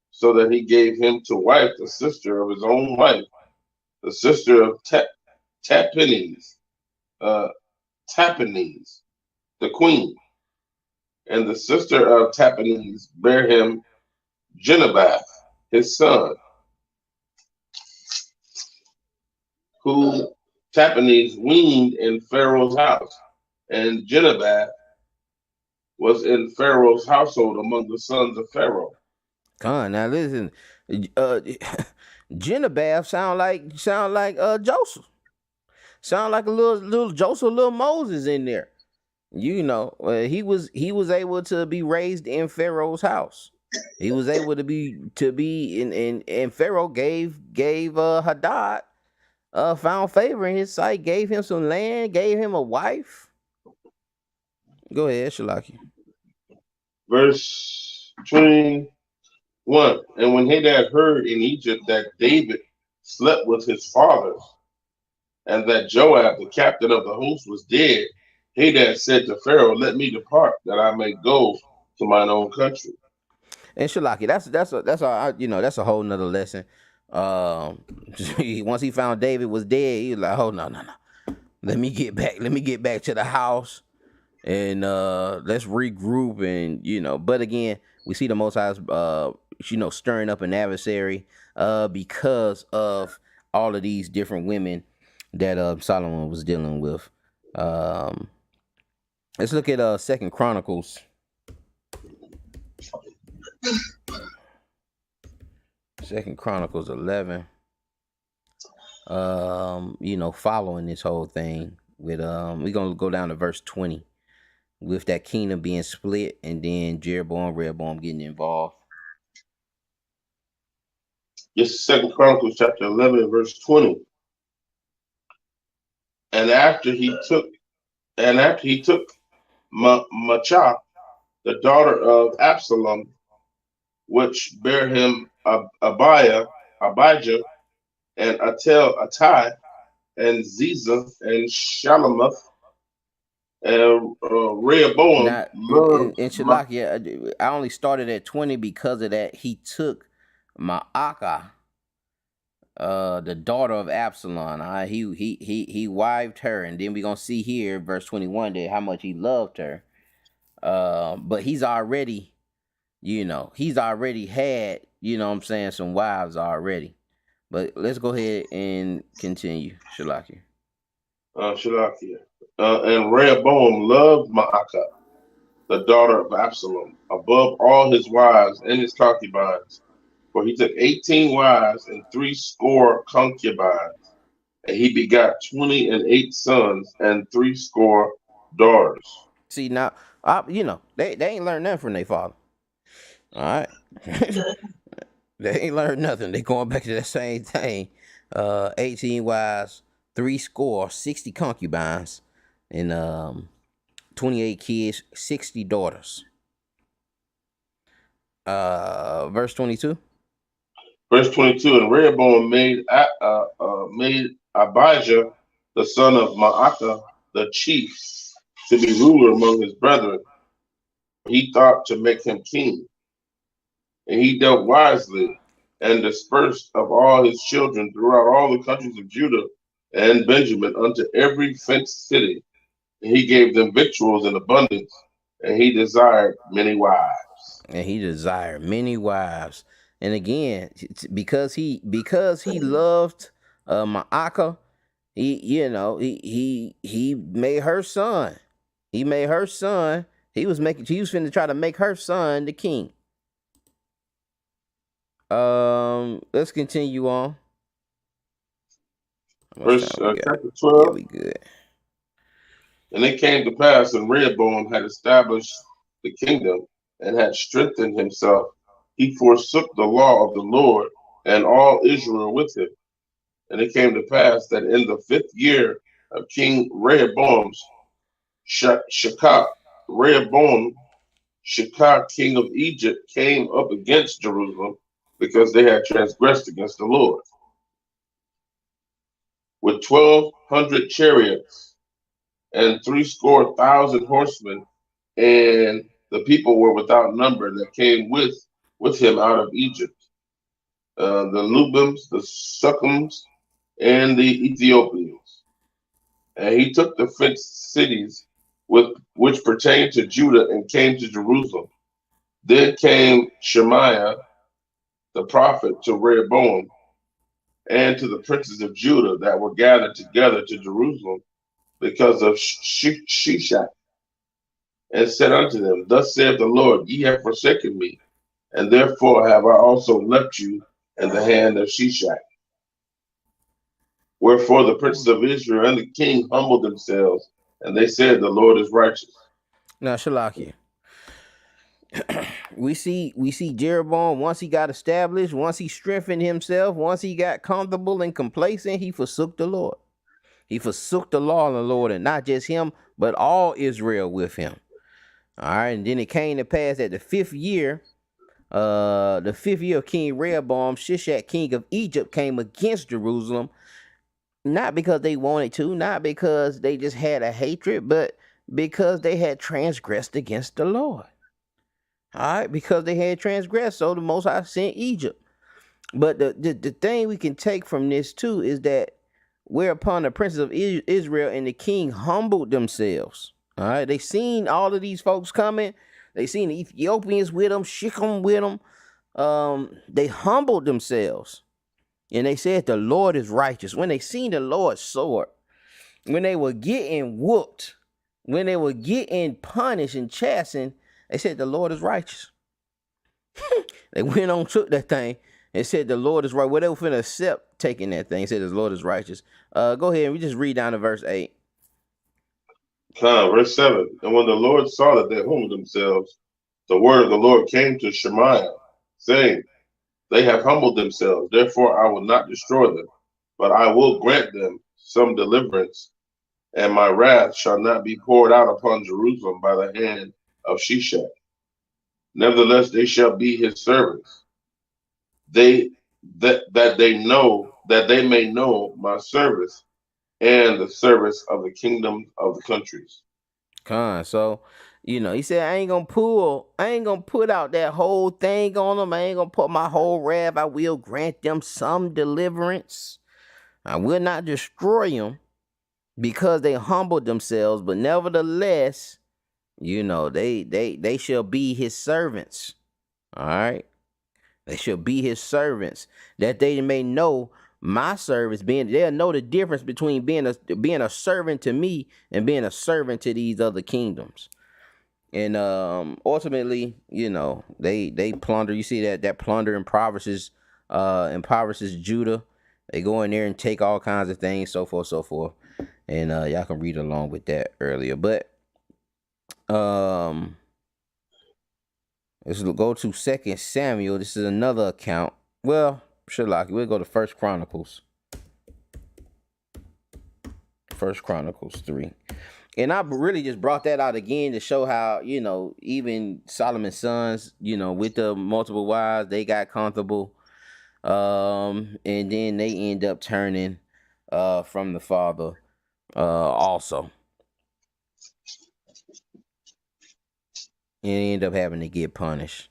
so that he gave him to wife the sister of his own wife, the sister of Tapenes, Tapenes, the queen. And the sister of Tapenes bare him Genebath, his son, who Tapenes weaned in Pharaoh's house. And Genebath was in Pharaoh's household among the sons of Pharaoh. Now listen, Genebath sound like Joseph. Sound like a little Joseph, little Moses in there. He was able to be raised in Pharaoh's house. He was able to be and Pharaoh gave Hadad found favor in his sight, gave him some land, gave him a wife. Go ahead, Shalaki. Verse 21. And when Hadad heard in Egypt that David slept with his fathers, and that Joab, the captain of the host, was dead, Hadad said to Pharaoh, let me depart, that I may go to mine own country. And Shalaki, that's a whole nother lesson. Once he found David was dead, he was like, oh no. Let me get back to the house, and let's regroup. And but again, we see the Most High's stirring up an adversary because of all of these different women that Solomon was dealing with. Let's look at 2 Chronicles. 2 Chronicles 11. Following this whole thing with we're gonna go down to verse 20 with that kingdom being split, and then Rehoboam getting involved. Yes, 2 Chronicles chapter 11, verse 20. And after he took Maachah, the daughter of Absalom, which bare him Abijah, and Attai, and Ziza, and Shalamoth, and Rehoboam. Now, in Shalaki, I only started at 20 because of that. He took Maacah, the daughter of Absalom. He wived her, and then we're gonna see here, verse 21, that how much he loved her. But he's already had, some wives already. But let's go ahead and continue, Shalaki. And Rehoboam loved Maacah, the daughter of Absalom, above all his wives and his concubines. For he took 18 wives and 80 concubines, and he begot 28 sons and 80 daughters. See, now, they ain't learned nothing from their father. All right. They ain't learned nothing. They going back to the same thing. 18 wives, 60 concubines, and 28 kids, 60 daughters. Verse 22. Verse 22. And Rehoboam made Abijah, the son of Maacah, the chief, to be ruler among his brethren. He thought to make him king. And he dealt wisely, and dispersed of all his children throughout all the countries of Judah and Benjamin unto every fenced city. And he gave them victuals in abundance, and he desired many wives. And again, because he loved Maacah, he made her son He made her son. He was finna try to make her son the king. Let's continue on. How much time Verse we got? chapter Yeah, 12. we good. And it came to pass, and Rehoboam had established the kingdom and had strengthened himself. He forsook the law of the Lord and all Israel with him. And it came to pass that in the 5th year of King Rehoboam's, Rehoboam, Shakar, king of Egypt, came up against Jerusalem because they had transgressed against the Lord with 1,200 chariots and 300,000 horsemen, and the people were without number that came with him out of Egypt, the Lubims, the Sukkums, and the Ethiopians. And he took the fenced cities which pertained to Judah and came to Jerusalem. Then came Shemaiah the prophet to Rehoboam and to the princes of Judah that were gathered together to Jerusalem because of Shishak, and said unto them, Thus saith the Lord, ye have forsaken me, and therefore have I also left you in the hand of Shishak. Wherefore the princes of Israel and the king humbled themselves, and they said, The Lord is righteous. Now, Shalaki, we see Jeroboam, once he got established, once he strengthened himself, once he got comfortable and complacent, he forsook the Lord. He forsook the law of the Lord, and not just him, but all Israel with him. All right, and then it came to pass that the 5th year of King Rehoboam, Shishak, king of Egypt, came against Jerusalem, not because they wanted to, not because they just had a hatred, but because they had transgressed against the Lord. All right, because they had transgressed, so the Most High sent Egypt. But the thing we can take from this too is that whereupon the princes of Israel and the king humbled themselves. All right, they seen all of these folks coming. They seen the Ethiopians with them, Shechem with them. They humbled themselves, and they said the Lord is righteous. When they seen the Lord's sword, when they were getting whooped, when they were getting punished and chastened, they said the Lord is righteous. They went on, took that thing, and said the Lord is right. Well, they were finna accept taking that thing, said the Lord is righteous. Go ahead and we just read down to verse 8. Verse 7. And when the Lord saw that they humbled themselves, the word of the Lord came to Shemaiah, saying, They have humbled themselves, therefore I will not destroy them, but I will grant them some deliverance, and my wrath shall not be poured out upon Jerusalem by the hand of Shishak. Nevertheless, they shall be his servants. They that they may know my service and the service of the kingdom of the countries. So, he said, I ain't gonna put out that whole thing on them. I ain't gonna put my whole wrath. I will grant them some deliverance. I will not destroy them because they humbled themselves, but nevertheless, they shall be his servants. All right. They shall be his servants, that they may know my service. They'll know the difference between being a servant to me and being a servant to these other kingdoms. And ultimately, they plunder. You see that plunder impoverishes Judah. They go in there and take all kinds of things, so forth, so forth. And y'all can read along with that earlier. But let's go to 2 Samuel. This is another account. Well, Shalaki, we'll go to 1 Chronicles. 1 Chronicles 3. And I really just brought that out again to show how, even Solomon's sons, with the multiple wives, they got comfortable. And then they end up turning from the father also. And they end up having to get punished.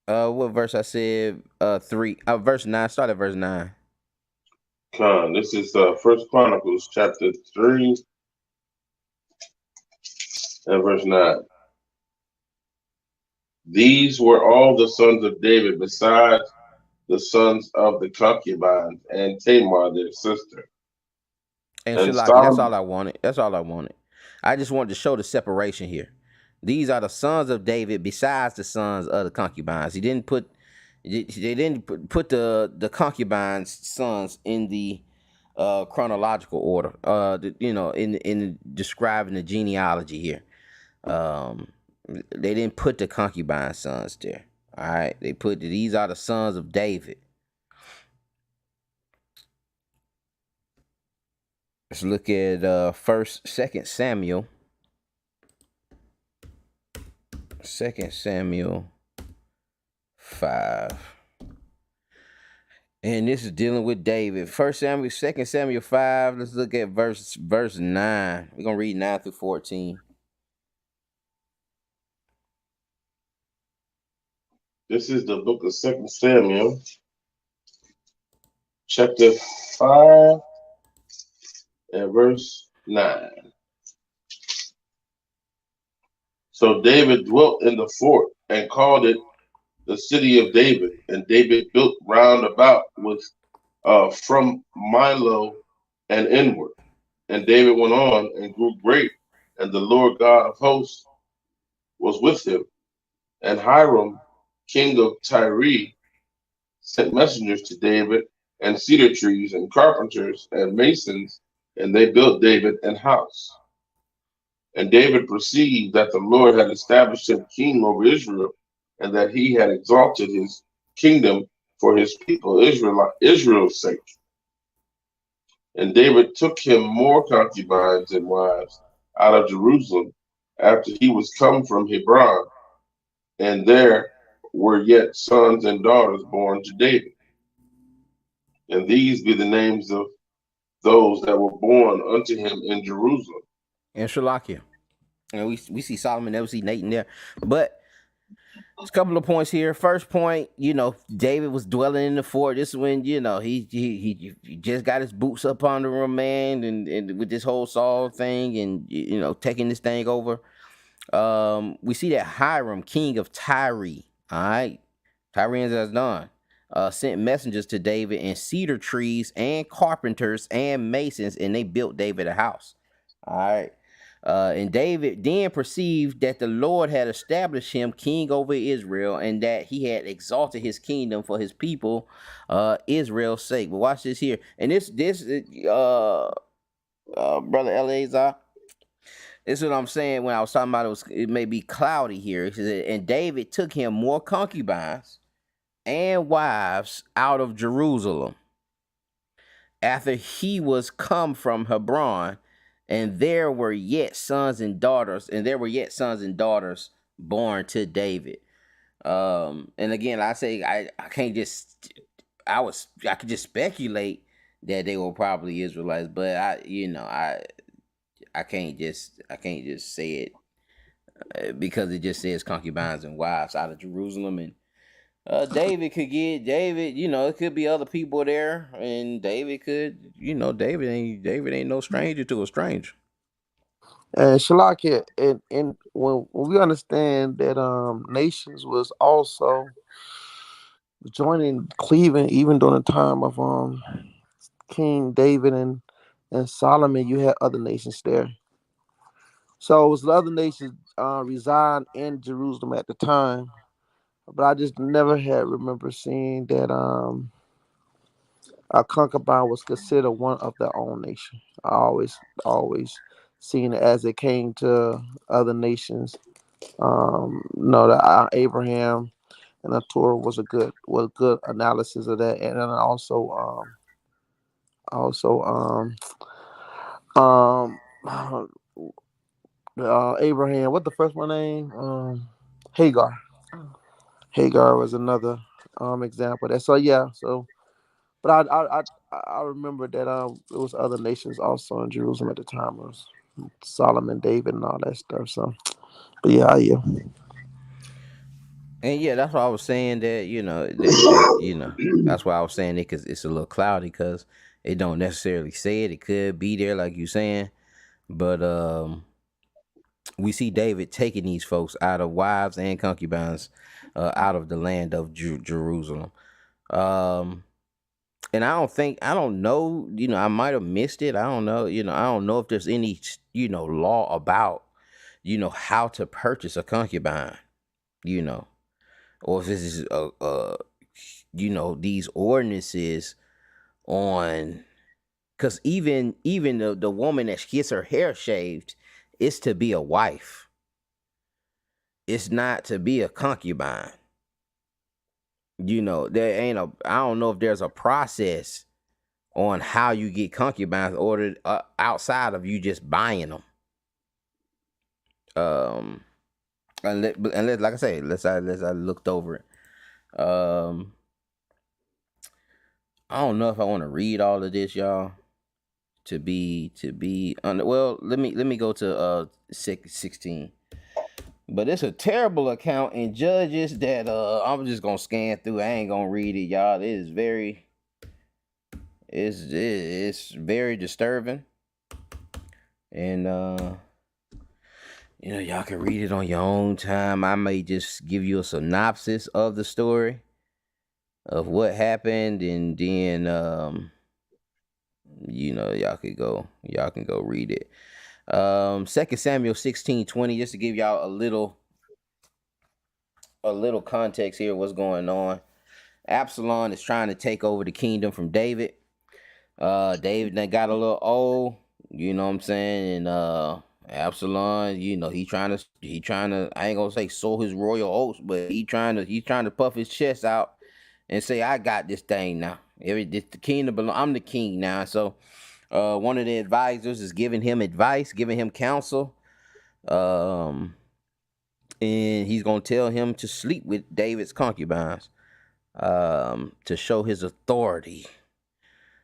What verse I said? 3. Verse 9. Start at verse 9. This is First Chronicles chapter 3 and verse 9. These were all the sons of David, besides the sons of the concubines and Tamar their sister. And And Shalaki, that's Solomon, all I wanted. That's all I wanted. I just wanted to show the separation here. These are the sons of David besides the sons of the concubines. They didn't put the concubines' sons in the chronological order. In describing the genealogy here. They didn't put the concubine sons there. All right, they put these are the sons of David. Let's look at Second Samuel 5. And this is dealing with David. Second Samuel 5. Let's look at verse 9. We're gonna read 9 through 14. This is the book of Second Samuel, chapter 5 and verse 9. So David dwelt in the fort and called it the city of David, and David built round about with from Milo and inward. And David went on and grew great, and the Lord God of hosts was with him. And Hiram, king of Tyre, sent messengers to David, and cedar trees, and carpenters, and masons, and they built David an house. And David perceived that the Lord had established him king over Israel, and that he had exalted his kingdom for his people Israel's sake. And David took him more concubines and wives out of Jerusalem after he was come from Hebron, and there were yet sons and daughters born to David. And these be the names of those that were born unto him in Jerusalem. And Shalakia. And we see Solomon, never see Nathan there. But there's a couple of points here. First point, David was dwelling in the fort. This is when, he just got his boots up under him, man, and with this whole Saul thing and, taking this thing over. We see that Hiram, king of Tyre, all right, Tyrians as done, sent messengers to David and cedar trees and carpenters and masons, and they built David a house. All right. And David then perceived that the Lord had established him king over Israel, and that he had exalted his kingdom for his people, Israel's sake. But watch this here, and this brother Eleazar, this is what I'm saying when I was talking about it may be cloudy here. It says, and David took him more concubines and wives out of Jerusalem after he was come from Hebron, and there were yet sons and daughters born to David. And again, I say I can't just I could just speculate that they were probably Israelites, but I can't just say it because it just says concubines and wives out of Jerusalem. And David, it could be other people there, and David could, David ain't no stranger to a stranger. And Shalakia, and when we understand that nations was also joining Cleveland even during the time of King David and Solomon, you had other nations there. So it was the other nations reside in Jerusalem at the time, but I just never had remember seeing that a concubine was considered one of their own nation. I always seen it as it came to other nations. That Abraham and the Torah was good analysis of that, and then Abraham. What the first one name? Hagar. Hagar was another example of that. So yeah. But I remember that it was other nations also in Jerusalem at the time. It was Solomon, David, and all that stuff. So, but yeah. And yeah, that's why I was saying that that's why I was saying it, because it's a little cloudy, because it don't necessarily say it. It could be there, like you saying, but we see David taking these folks out of wives and concubines out of the land of Jerusalem. And I don't know, I might have missed it. I don't know, I don't know if there's any, law about, how to purchase a concubine, you know, or if this is these ordinances on, because even the woman that gets her hair shaved is to be a wife. It's not to be a concubine. There ain't I don't know if there's a process on how you get concubines ordered outside of you just buying them. Unless like I say, unless I looked over it. I don't know if I want to read all of this, y'all. To be under, well, let me go to 16. But it's a terrible account in Judges that I'm just gonna scan through. I ain't gonna read it, y'all. It is very, it's very disturbing, and y'all can read it on your own time. I may just give you a synopsis of the story of what happened, and then y'all can go read it. 2 Samuel 16:20, just to give y'all a little context here, what's going on. Absalom is trying to take over the kingdom from David. David then got a little old, you know what I'm saying, and Absalom, he trying to, I ain't gonna say sow his royal oats, but he trying to puff his chest out and say, I got this thing now. The kingdom I'm the king now. So one of the advisors is giving him advice, giving him counsel. And he's gonna tell him to sleep with David's concubines, to show his authority,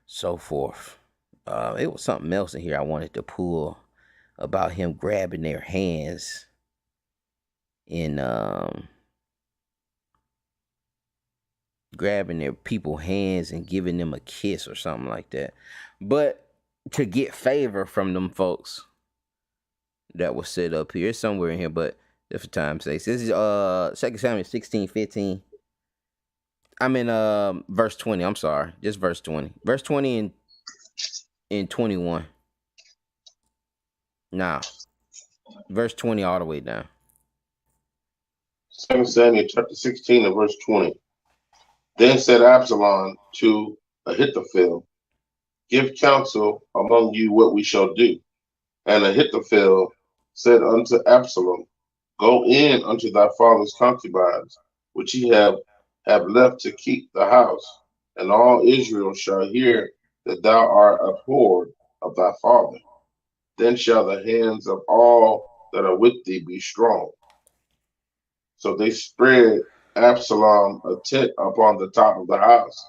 so forth. It was something else in here I wanted to pull about him grabbing their hands and grabbing their people hands and giving them a kiss or something like that. But to get favor from them folks that was set up here, it's somewhere in here, but just for time's sake. This is 2 Samuel 16:15. I'm in verse 20. I'm sorry, just verse 20. Verse 20 and 21. Nah, verse 20 all the way down. 2 Samuel chapter 16 and verse 20. Then said Absalom to Ahithophel, give counsel among you what we shall do. And Ahithophel said unto Absalom, go in unto thy father's concubines, which he have left to keep the house, and all Israel shall hear that thou art abhorred of thy father. Then shall the hands of all that are with thee be strong. So they spread Absalom a tent upon the top of the house.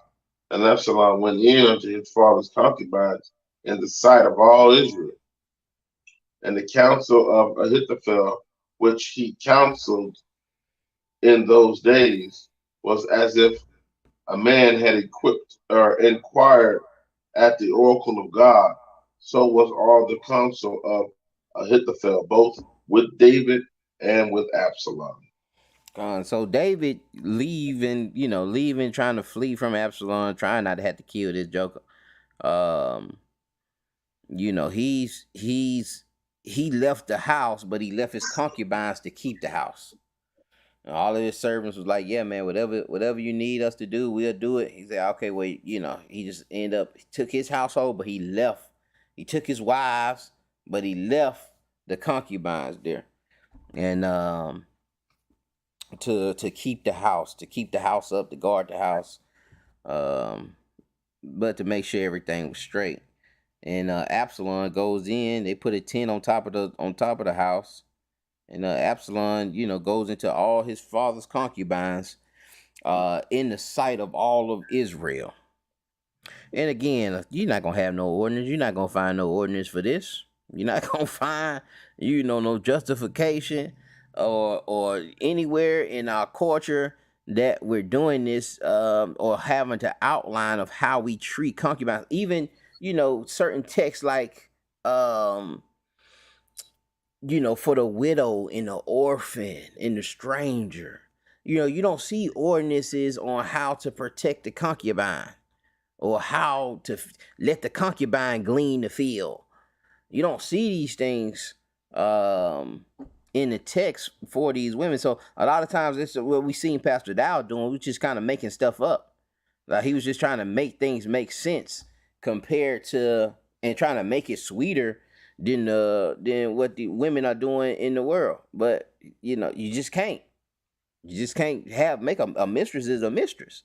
And Absalom went in unto his father's concubines in the sight of all Israel. And the counsel of Ahithophel, which he counseled in those days, was as if a man had equipped or inquired at the oracle of God. So was all the counsel of Ahithophel, both with David and with Absalom. So David leaving, trying to flee from Absalom, trying not to have to kill this joker. He left the house, but he left his concubines to keep the house. And all of his servants was like, yeah, man, whatever you need us to do, we'll do it. He said, okay, wait, he just he took his household, but he left. He took his wives, but he left the concubines there. And to keep the house up, to guard the house, but to make sure everything was straight. And Absalom goes in. They put a tent on top of the house, and Absalom, goes into all his father's concubines, in the sight of all of Israel. And again, you're not gonna have no ordinance. You're not gonna find no ordinance for this. You're not gonna find, no justification or anywhere in our culture that we're doing this, or having to outline of how we treat concubines. Even, certain texts like, for the widow and the orphan and the stranger. You don't see ordinances on how to protect the concubine. or how to let the concubine glean the field. You don't see these things in the text for these women. So a lot of times it's what we seen Pastor Dow doing. We just kind of making stuff up. Like he was just trying to make things make sense compared to and trying to make it sweeter than what the women are doing in the world. But you just can't. You just can't make a mistress is a mistress.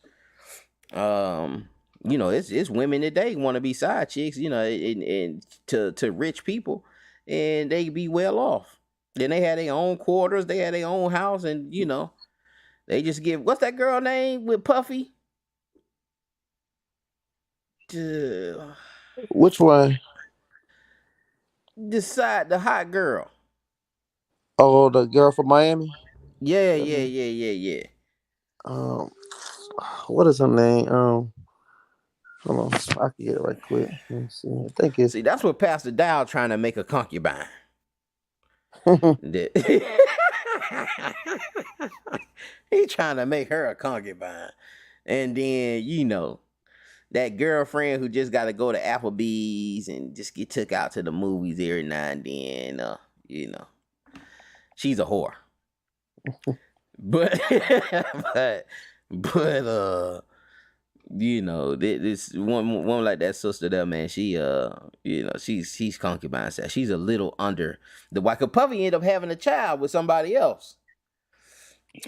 It's women today want to be side chicks, and to rich people, and they be well off. Then they had their own quarters, they had their own house, and they just give what's that girl name with Puffy? The Which one? the hot girl. Oh, the girl from Miami. Yeah, That yeah, name. yeah, yeah, yeah. Um, what is her name? Hold on, I can get it right quick. Let me see. I think it's. See, that's what Pastor Dow trying to make a concubine. That- he trying to make her a concubine, and then that girlfriend who just got to go to Applebee's and just get took out to the movies every now and then. She's a whore. But but this one like that sister there, man. She she's concubine. She's a little under the white. 'Cause Puffy ended up having a child with somebody else.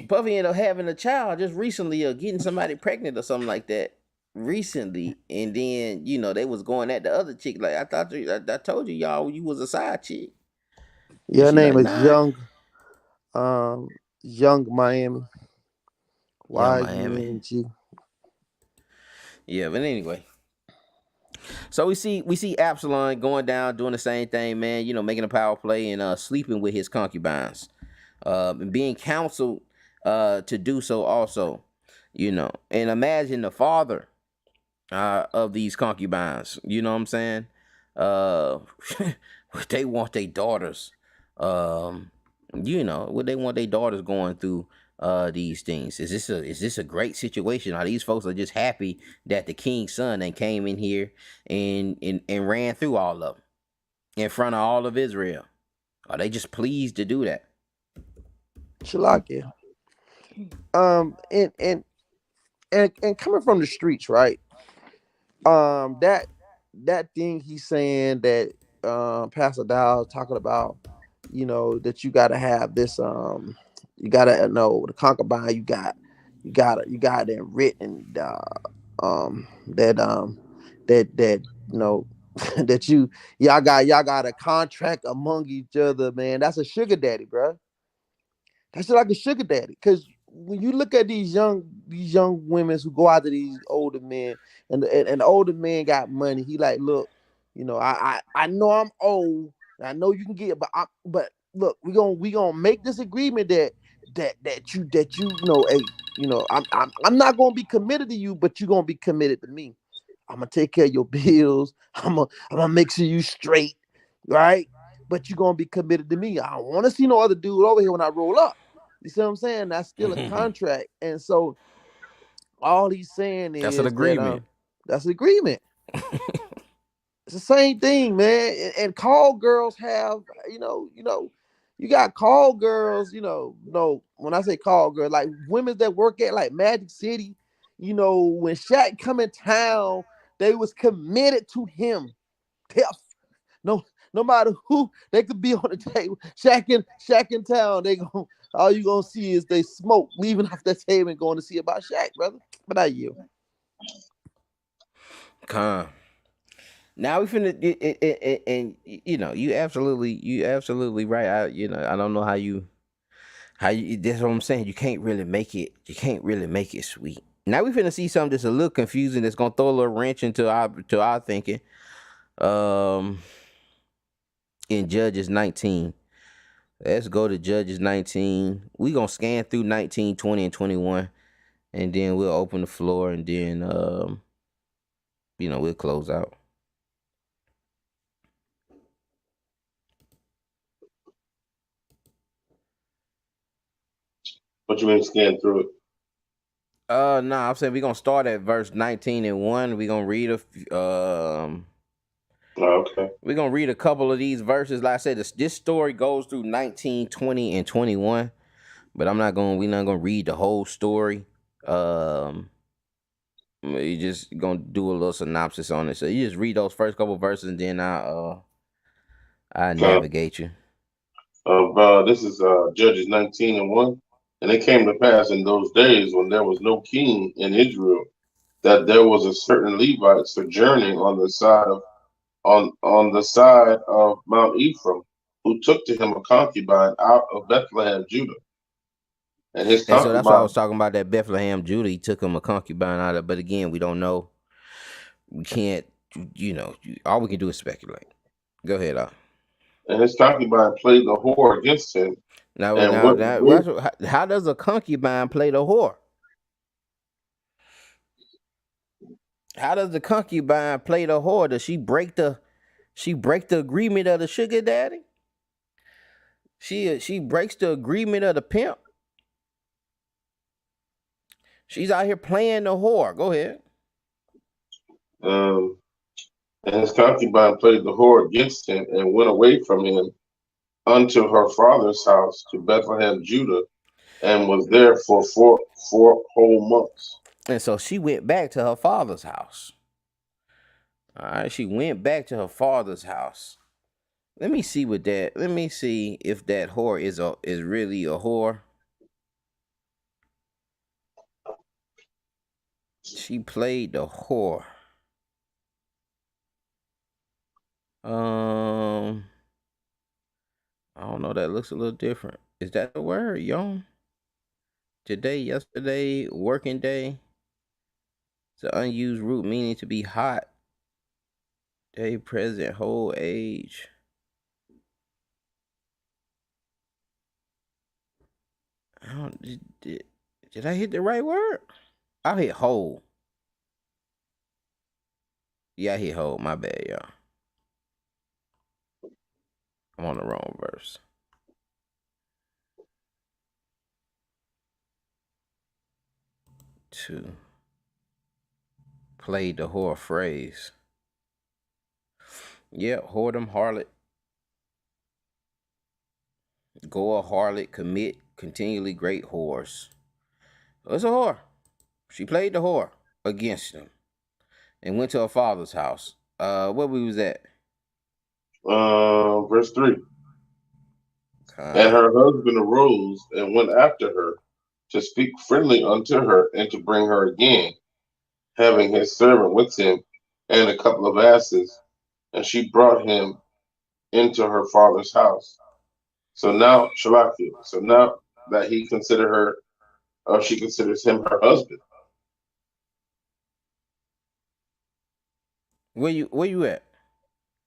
Puffy ended up having a child just recently, or getting somebody pregnant or something like that recently, and then they was going at the other chick like I told you y'all you was a side chick, and Yeah, her she name like is nah, Um, Young Miami. young Miami, YUNG. yeah. But anyway, so we see Absalom going down doing the same thing, man. Making a power play and sleeping with his concubines, and being counseled to do so also, and imagine the father of these concubines. You know what I'm saying? Uh, they want their daughters. What they want their daughters going through these things. Is this a great situation? Are these folks are just happy that the king's son then came in here and ran through all of them in front of all of Israel? Are they just pleased to do that? Chilakia. And coming from the streets, right? That thing he's saying that Pastor Dow talking about, that you gotta have this you gotta know the concubine you got it written that that y'all got a contract among each other, man. That's a sugar daddy, bro. That's like a sugar daddy. Because when you look at these young women who go after these older men, and the older man got money, he like, look, I know I'm old, I know you can get, but look, we gonna make this agreement that hey, I'm not gonna be committed to you, but you're gonna be committed to me. I'm gonna take care of your bills. I'm gonna make sure you straight, right? But you're gonna be committed to me. I don't want to see no other dude over here when I roll up. You see what I'm saying? That's still a contract. And so all he's saying That's an is that agreement. that's an agreement. It's the same thing, man. And call girls have, you got call girls, no, when I say call girls, like women that work at like Magic City, when Shaq come in town, they was committed to him. No, no matter who, they could be on the table. Shaq in town, they go. All you gonna see is they smoke, leaving off that table and going to see about Shaq, brother. But not you. Con. Now we finna and you absolutely right. I don't know how you that's what I'm saying. You can't really make it. You can't really make it sweet. Now we finna see something that's a little confusing. That's gonna throw a little wrench into our thinking. Um, in Judges 19. Let's go to Judges 19. We gonna scan through 19, 20, and 21, and then we'll open the floor, and then we'll close out. What you mean scan through it? Nah, I'm saying we're gonna start at verse 19 and 1. We're gonna read Okay. we're gonna read a couple of these verses. Like I said, this story goes through 19, 20, and 21. But we're not gonna read the whole story. You just gonna do a little synopsis on it. So you just read those first couple verses, and then I Uh, navigate you. this is Judges 19 and 1. And it came to pass in those days when there was no king in Israel that there was a certain Levite sojourning on the side of Mount Ephraim, who took to him a concubine out of Bethlehem, Judah. And his And so that's why I was concubine, talking about that Bethlehem Judah. He took him a concubine out of, but again, we don't know. We can't, all we can do is speculate. Go ahead, played the whore against him Now, and now, went now, away. how does a concubine play the whore? How does the concubine play the whore? Does she break the agreement of the sugar daddy? She breaks the agreement of the pimp. She's out here playing the whore. Go ahead. Um, and his concubine played the whore against him and went away from him unto her father's house to Bethlehem, Judah, and was there for four whole months. And so she went back to her father's house. All right, she went back to her father's house. Let me see if that whore is really a whore. She played the whore. I don't know. That looks a little different. Is that the word, young? Today, yesterday, working day. It's an unused root meaning to be hot. Day, present, whole age. I don't. Did I hit the right word? I hit whole. Yeah, I hit whole. My bad, y'all. I'm on the wrong verse. To play the whore phrase. Yep, whoredom, harlot. Go a harlot, commit, continually great whores. It's a whore. She played the whore against him and went to her father's house. Where we was at? Verse 3. And Uh, her husband arose and went after her to speak friendly unto her and to bring her again, having his servant with him and a couple of asses. And she brought him into her father's house. So now, Shalaki, so now that he consider her, she considers him her husband. where you at?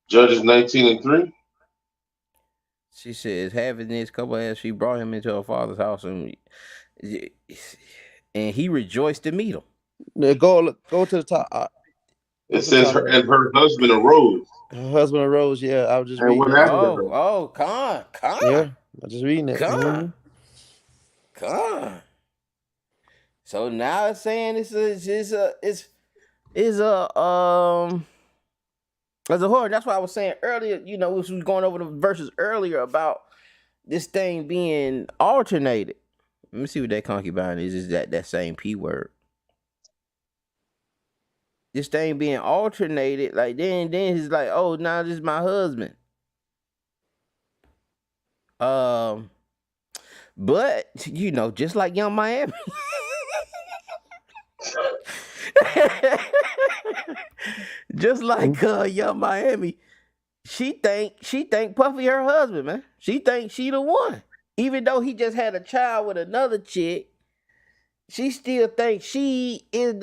Judges 19 and 3. She says, having this couple of, she brought him into her father's house, and he rejoiced to meet him. Go to the top. It says, and her husband arose Her husband arose. Yeah, I was just and reading went that after too. her. Con. Yeah, I'm just reading it. Con. So now it's saying it's a as a whore. That's why I was saying earlier, we was going over the verses earlier about this thing being alternated. Let me see what that concubine is. Is that same P word? This thing being alternated, like then he's like, oh, now this is my husband. But just like Young Miami. Just like Young Miami, she think Puffy her husband, man. She think she the one. Even though he just had a child with another chick, she still thinks she is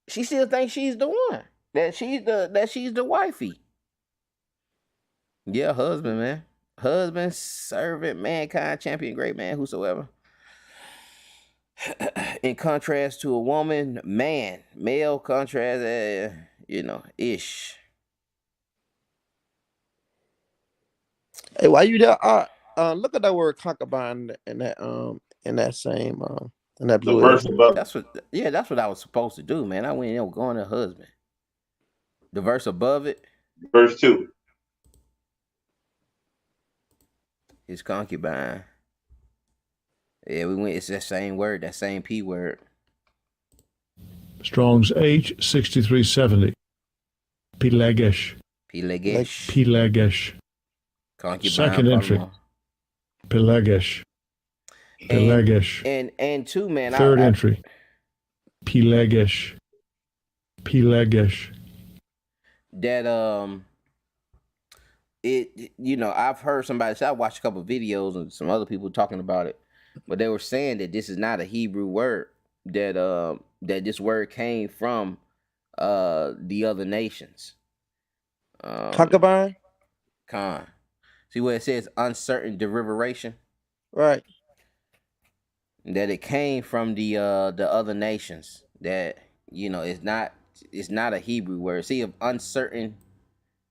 she still thinks she's the one. That she's the wifey. Yeah, husband, man. Husband, servant, mankind, champion, great man, whosoever. In contrast to a woman, man, male contrast, ish. Hey, why you there? Look at that word concubine in that same And that The blew it up. verse above That's what I was supposed to do, man. I went in there going to husband. The verse above it, verse 2. his concubine. Yeah, we went. It's that same word, that same P word. Strong's H6370. Pilegesh. Pilegesh. Pilegesh. Concubine. Second entry. Pilegesh. Pilegesh. And two, man. Third entry. Pilegesh. Pilegesh. That I've heard somebody say, I watched a couple of videos and some other people talking about it, but they were saying that this is not a Hebrew word, that this word came from the other nations. Concubine? Con. See where it says uncertain derivation? Right. That it came from the other nations. That, it's not a Hebrew word. See, of uncertain.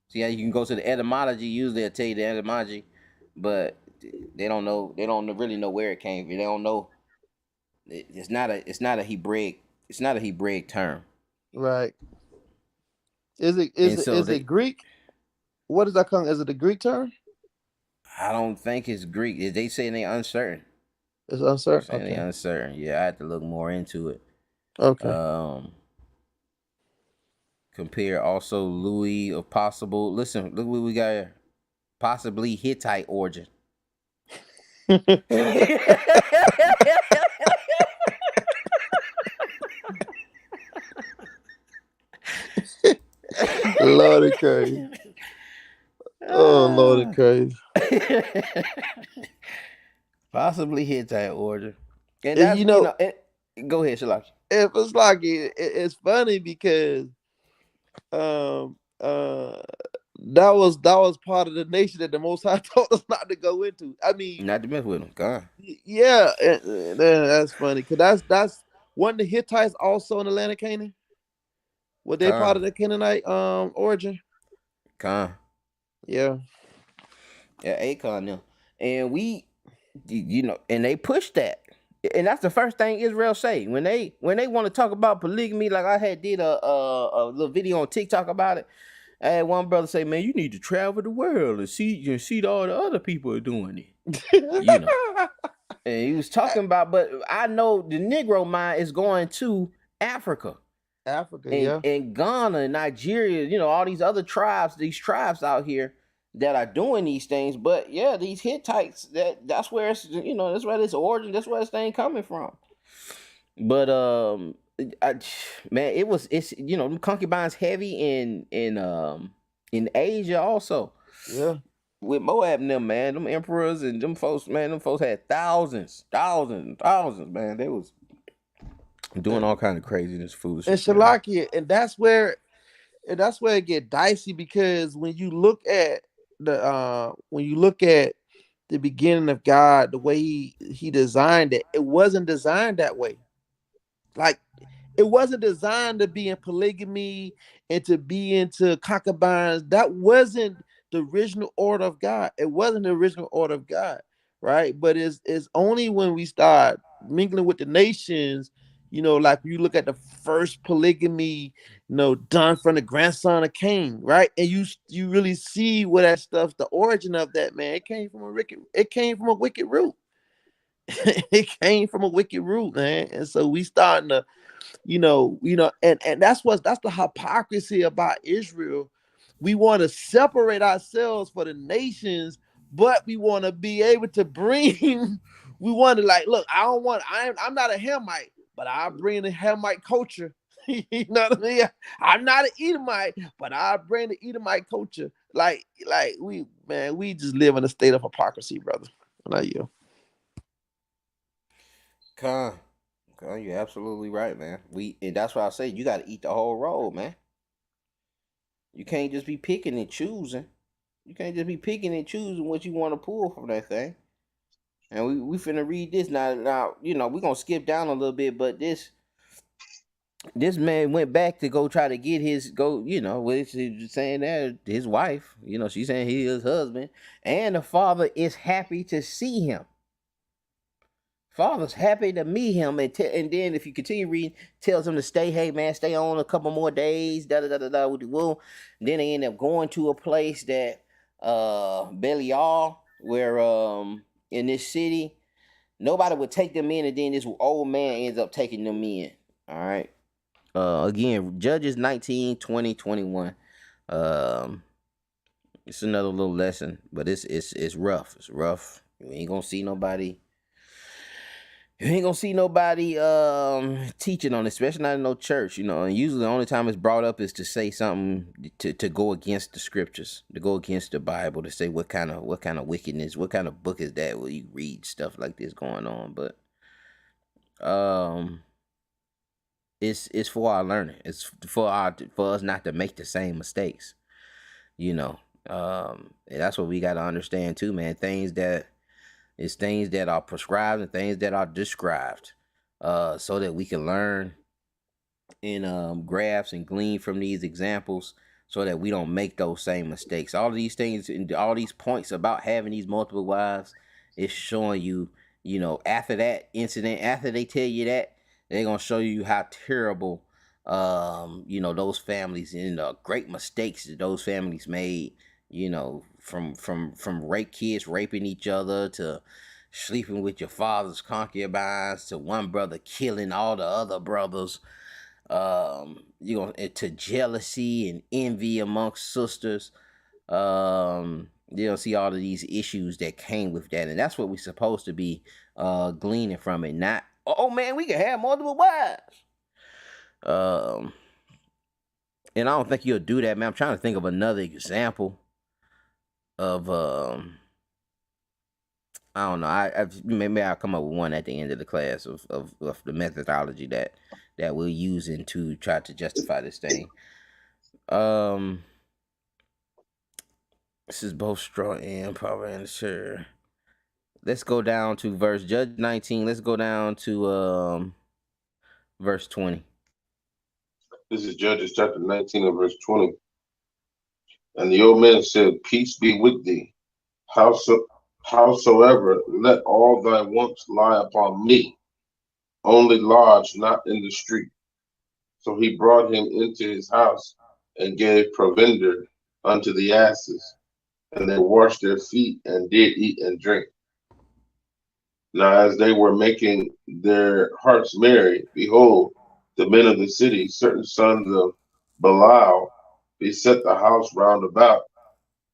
See how you can go to the etymology. Usually they'll tell you the etymology, but they don't know. They don't really know where it came from. They don't know. It's not a Hebraic. It's not a Hebraic term. Right. Is it Greek? What does that come? Is it a Greek term? I don't think it's Greek. They say they uncertain. It's uncertain. Okay. They uncertain. Yeah, I have to look more into it. Okay. Compare also Louis of possible. Listen, look what we got here. Possibly Hittite origin. Lord of crazy. Oh, Lord of crazy. Possibly Hittite origin. And that's, go ahead, Shalaki. It's like it's funny because that was part of the nation that the Most High told us not to go into. I mean, not to mess with them. God. Yeah, that's funny because that's one of the Hittites also in the land of Canaan. Were they part of the Canaanite origin? Yeah, Acon them, and we, and they push that, and that's the first thing Israel say when they want to talk about polygamy. Like I had did a little video on TikTok about it. I had one brother say, "Man, you need to travel the world and see all the other people are doing it." And he was talking about, but I know the Negro mind is going to Africa, and Ghana, and Nigeria. All these other tribes, these tribes out here that are doing these things. But yeah, these Hittites, that's where it's that's where this origin, that's where this thing coming from. But man, it's them concubines heavy in Asia also. Yeah. With Moab and them, man, them emperors and them folks had thousands, man. They was doing all kind of craziness, foolishness. And Shalaki, and that's where it get dicey because when you look at the beginning of God, the way he designed it wasn't designed that way. Like, it wasn't designed to be in polygamy and to be into concubines. That wasn't the original order of God. It wasn't the original order of God, right? But it's only when we start mingling with the nations, like you look at the first polygamy, done from the grandson of Cain, right? And you really see where that stuff, the origin of that, man, it came from a wicked root. It came from a wicked root, man. And so we starting to, and that's the hypocrisy about Israel. We want to separate ourselves for the nations, but we want to be able to bring. We want to look. I'm not a Hamite, but I bring the Hamite culture. You know what I mean? I'm not an Edomite, but I bring the Edomite culture. We just live in a state of hypocrisy, brother. Not you. You're absolutely right, man. And that's why I say you got to eat the whole roll, man. You can't just be picking and choosing. You can't just be picking and choosing what you want to pull from that thing. And we finna read this now. Now we're gonna skip down a little bit, but this man went back to go try to get with saying that his wife, she's saying he is husband, and the father is happy to see him. Father's happy to meet him, and then if you continue reading, tells him to stay. Hey man, stay on a couple more days. Da da da da da. Woo. Then they end up going to a place that Belial, where in this city nobody would take them in, and then this old man ends up taking them in. All right. Again, Judges 19, 20, 21. It's another little lesson, but it's rough. It's rough. You ain't gonna see nobody. You ain't gonna see nobody teaching on it, especially not in no church, you know. And usually the only time it's brought up is to say something to go against the scriptures, to go against the Bible, to say what kind of wickedness, what kind of book is that where you read stuff like this going on. But it's for our learning. It's for us not to make the same mistakes, you know. And that's what we got to understand too, man. Things that are prescribed and things that are described, so that we can learn and grasp and glean from these examples, so that we don't make those same mistakes. All of these things and all these points about having these multiple wives is showing you, you know, after that incident, after they tell you that, they're gonna show you how terrible, you know, those families and great mistakes that those families made. You know, from rape kids raping each other, to sleeping with your father's concubines, to one brother killing all the other brothers, you know, to jealousy and envy amongst sisters. You know, see all of these issues that came with that, and that's what we're supposed to be gleaning from it. Not, oh man, we can have multiple wives. And I don't think you'll do that, man. I'm trying to think of another example of I don't know. Maybe I'll come up with one at the end of the class of the methodology that we're using to try to justify this thing. This is both straw and power and sure. Let's go down to Judge 19. Let's go down to verse 20. This is Judges chapter 19 and verse 20. And the old man said, Peace be with thee. Howsoever, let all thy wants lie upon me. Only lodge not in the street. So he brought him into his house and gave provender unto the asses. And they washed their feet and did eat and drink. Now as they were making their hearts merry, behold, the men of the city, certain sons of Belial, beset the house round about,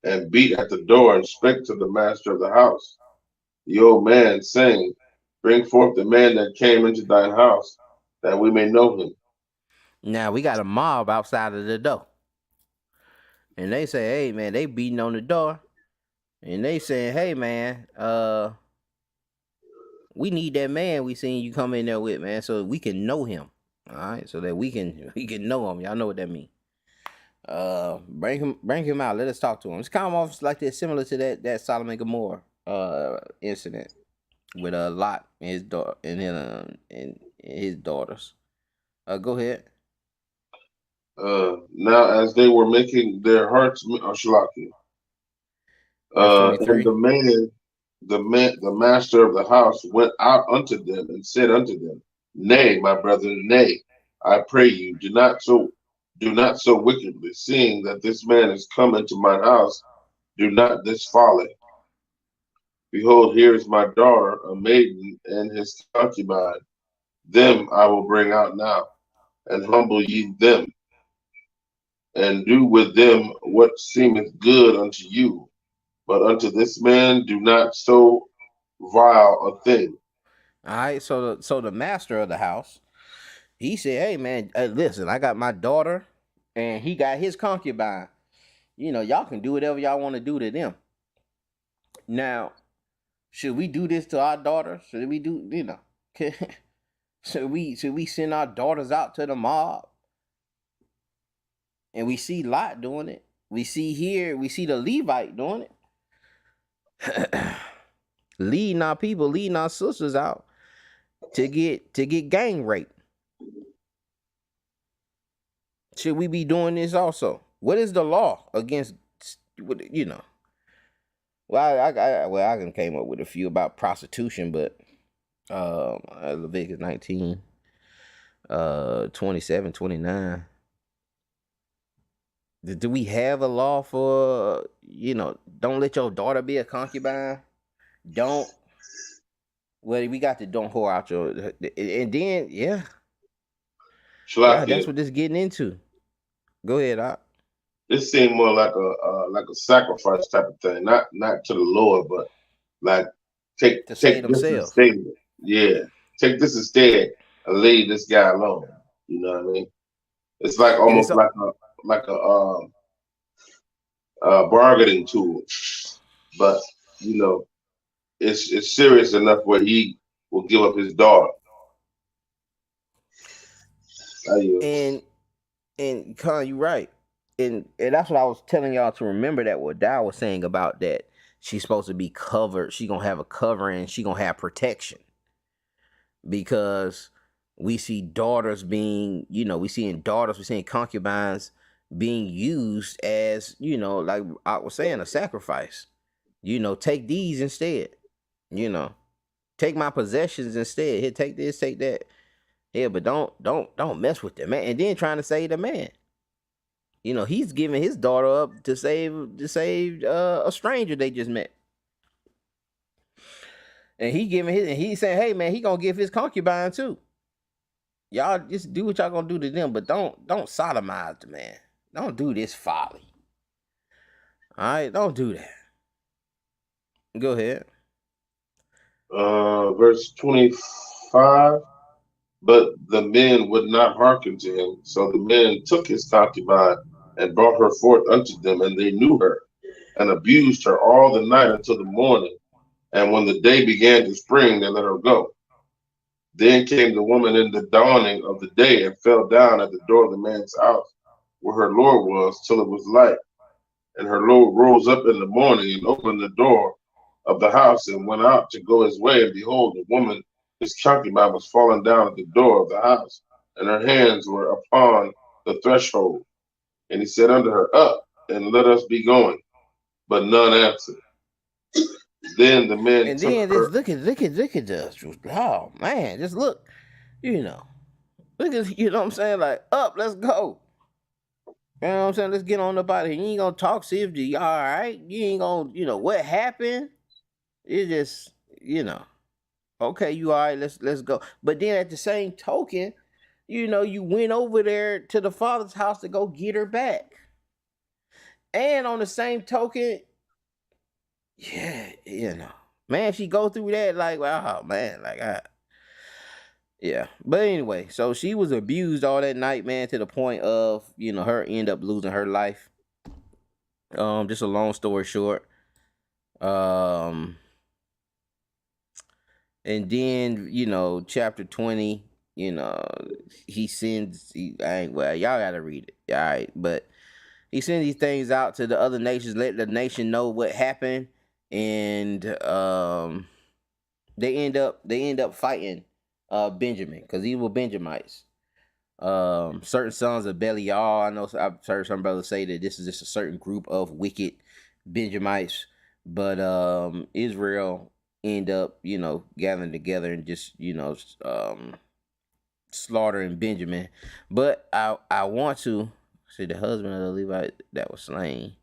and beat at the door, and spake to the master of the house, the old man, saying, Bring forth the man that came into thine house, that we may know him. Now we got a mob outside of the door, and they say, hey man, they beating on the door, and they saying, hey man, we need that man we seen you come in there with, man, so we can know him. All right, so that we can know him. Y'all know what that means. Bring him out. Let us talk to him. It's kind of almost like this, similar to that Solomon Gomorrah incident with Lot and his daughter and his daughters. Go ahead. Now as they were making their hearts shalaki, and the master of the house went out unto them and said unto them, Nay, my brethren, nay, I pray you, do not so wickedly, seeing that this man is come into mine house, do not this folly. Behold, here is my daughter, a maiden, and his concubine. Them I will bring out now, and humble ye them, and do with them what seemeth good unto you. But unto this man do not so vile a thing. All right, so the master of the house, he said, hey man, listen, I got my daughter, and he got his concubine. You know, y'all can do whatever y'all want to do to them. Now, should we do this to our daughter? Should we do, you know, should we send our daughters out to the mob? And we see Lot doing it. We see the Levite doing it. Leading our people, leading our sisters out to get gang raped. Should we be doing this also? What is the law against, you know? Well, I came up with a few about prostitution, but Leviticus 19, 27, 29. Do we have a law for, don't let your daughter be a concubine? Don't. Well, we got to don't whore out your, and then yeah, that's what this getting into. Go ahead, Doc. This seemed more like a sacrifice type of thing, not to the Lord, but like take To save take this themselves. instead. Yeah, take this instead and leave this guy alone. You know what I mean? It's like And it's almost like a bargaining tool, but you know it's serious enough where he will give up his daughter. and Con, you right. And that's what I was telling y'all to remember, that what Dow was saying about that she's supposed to be covered. She gonna have a covering. She gonna have protection, because we see daughters being, we seeing concubines being used as, like I was saying, a sacrifice. Take these instead. Take my possessions instead. Here, take this, take that. Yeah, but don't mess with the man. And then trying to save the man. He's giving his daughter up to save a stranger they just met. And he's saying, hey man, he gonna give his concubine too. Y'all just do what y'all gonna do to them, but don't sodomize the man. Don't do this folly. Alright, don't do that. Go ahead. Verse 25. But the men would not hearken to him. So the men took his concubine and brought her forth unto them, and they knew her, and abused her all the night until the morning. And when the day began to spring, they let her go. Then came the woman in the dawning of the day, and fell down at the door of the man's house, where her Lord was, till it was light. And her Lord rose up in the morning, and opened the door of the house, and went out to go his way. And behold, the woman, his concubine, was fallen down at the door of the house, and her hands were upon the threshold. And he said unto her, Up, and let us be going. But none answered. Then the men And took then her. just look at this. Oh man, just look, look at, what I'm saying, like, up, let's go. You know what I'm saying? Let's get on the body. You ain't gonna talk, see if you all right. You ain't gonna, what happened. It's just, okay, you all right, let's go. But then at the same token, you went over there to the father's house to go get her back. And on the same token, yeah, man, she go through that like, oh man, like, yeah. But anyway, so she was abused all that night, man, to the point of, her end up losing her life. Just a long story short. And then, chapter 20, he sends, y'all gotta read it. All right. But he sends these things out to the other nations, let the nation know what happened. And they end up fighting Benjamin, because these were Benjamites. Certain sons of Belial. I know I've heard some brothers say that this is just a certain group of wicked Benjamites, but Israel end up, gathering together and just, slaughtering Benjamin. But I want to say the husband of the Levite that was slain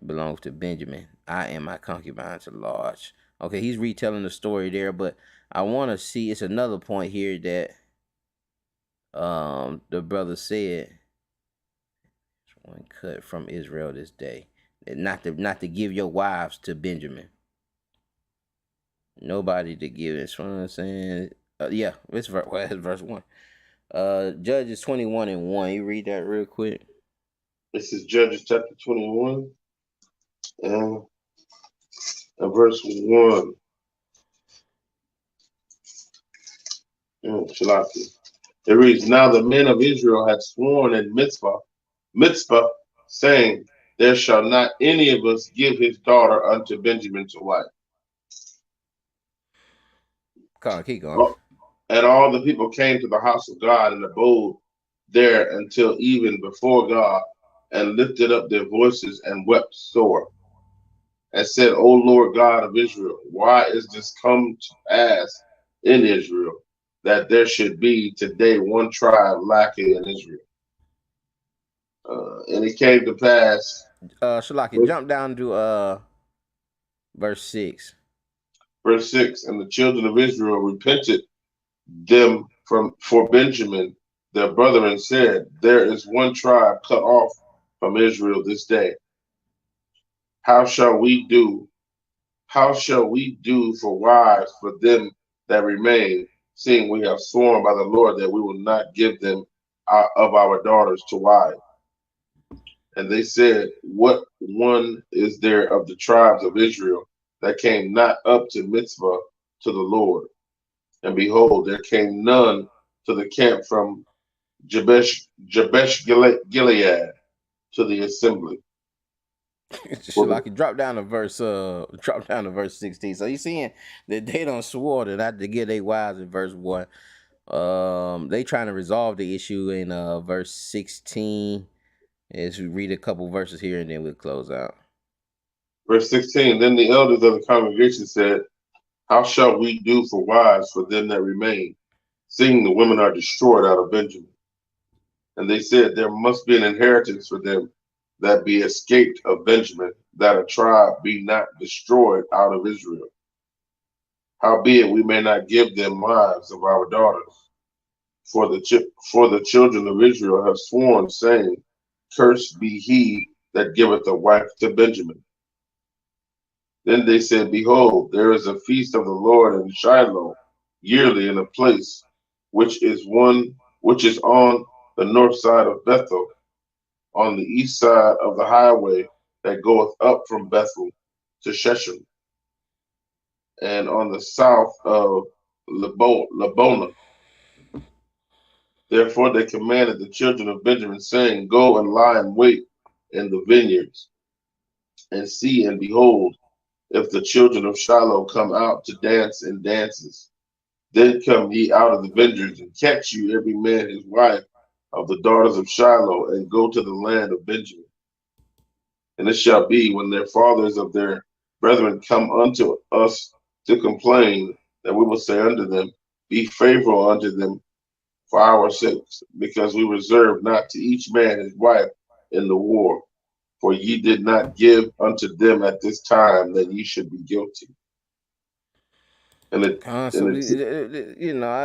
belongs to Benjamin. I am my concubine to large. Okay, he's retelling the story there, but I want to see, it's another point here that the brother said, one cut from Israel this day, not to give your wives to Benjamin. Nobody to give it. What I'm saying. Yeah, it's verse 1. Judges 21:1. You read that real quick. This is Judges chapter 21 and verse 1. It reads, Now the men of Israel had sworn in Mitzvah, saying, There shall not any of us give his daughter unto Benjamin to wife. Keep going. And all the people came to the house of God and abode there until even before God, and lifted up their voices and wept sore, and said, O Lord God of Israel, why is this come to pass in Israel, that there should be today one tribe lacking in Israel. And it came to pass. Shalaki, jump down to verse 6. Verse 6, and the children of Israel repented them for Benjamin, their brother, and said, there is one tribe cut off from Israel this day. How shall we do? How shall we do for wives for them that remain, seeing we have sworn by the Lord that we will not give them of our daughters to wives? And they said, what one is there of the tribes of Israel that came not up to Mitzvah to the Lord? And behold, there came none to the camp from Jabesh Gilead to the assembly. Shalaki, drop down to verse 16. So you seeing that they don't swore that not to get their wives in verse 1. They trying to resolve the issue in verse 16. As we read a couple verses here and then we'll close out. Verse 16, then the elders of the congregation said, how shall we do for wives for them that remain, seeing the women are destroyed out of Benjamin? And they said, there must be an inheritance for them that be escaped of Benjamin, that a tribe be not destroyed out of Israel. Howbeit we may not give them wives of our daughters. For the children of Israel have sworn, saying, cursed be he that giveth a wife to Benjamin. Then they said, behold, there is a feast of the Lord in Shiloh yearly in a place which is on the north side of Bethel, on the east side of the highway that goeth up from Bethel to Shechem, and on the south of Lebona. Therefore they commanded the children of Benjamin, saying, go and lie in wait in the vineyards, and see and behold, if the children of Shiloh come out to dance in dances. Then come ye out of the vineyards, and catch you every man his wife of the daughters of Shiloh, and go to the land of Benjamin. And it shall be, when their fathers of their brethren come unto us to complain, that we will say unto them, be favorable unto them for our sakes, because we reserve not to each man his wife in the war. For ye did not give unto them at this time that ye should be guilty. And I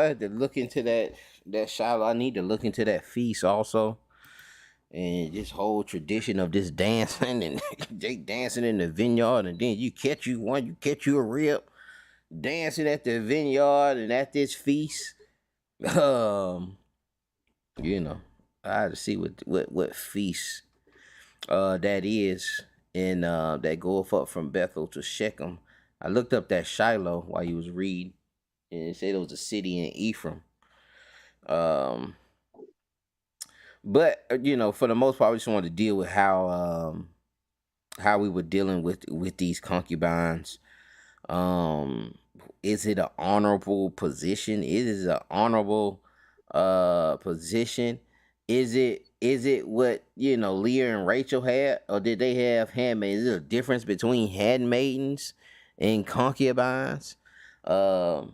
had to look into that Shiloh. I need to look into that feast also, and this whole tradition of this dancing and they dancing in the vineyard, and then you catch you a rip dancing at the vineyard and at this feast. I had to see what feast that is, and that goeth up from Bethel to Shechem. I looked up that Shiloh while you was reading, and it said it was a city in Ephraim. But for the most part, we just wanted to deal with how we were dealing with these concubines. Is it an honorable position? Is it an honorable position? Is it what Leah and Rachel had, or did they have handmaids? Is there a difference between handmaidens and concubines? And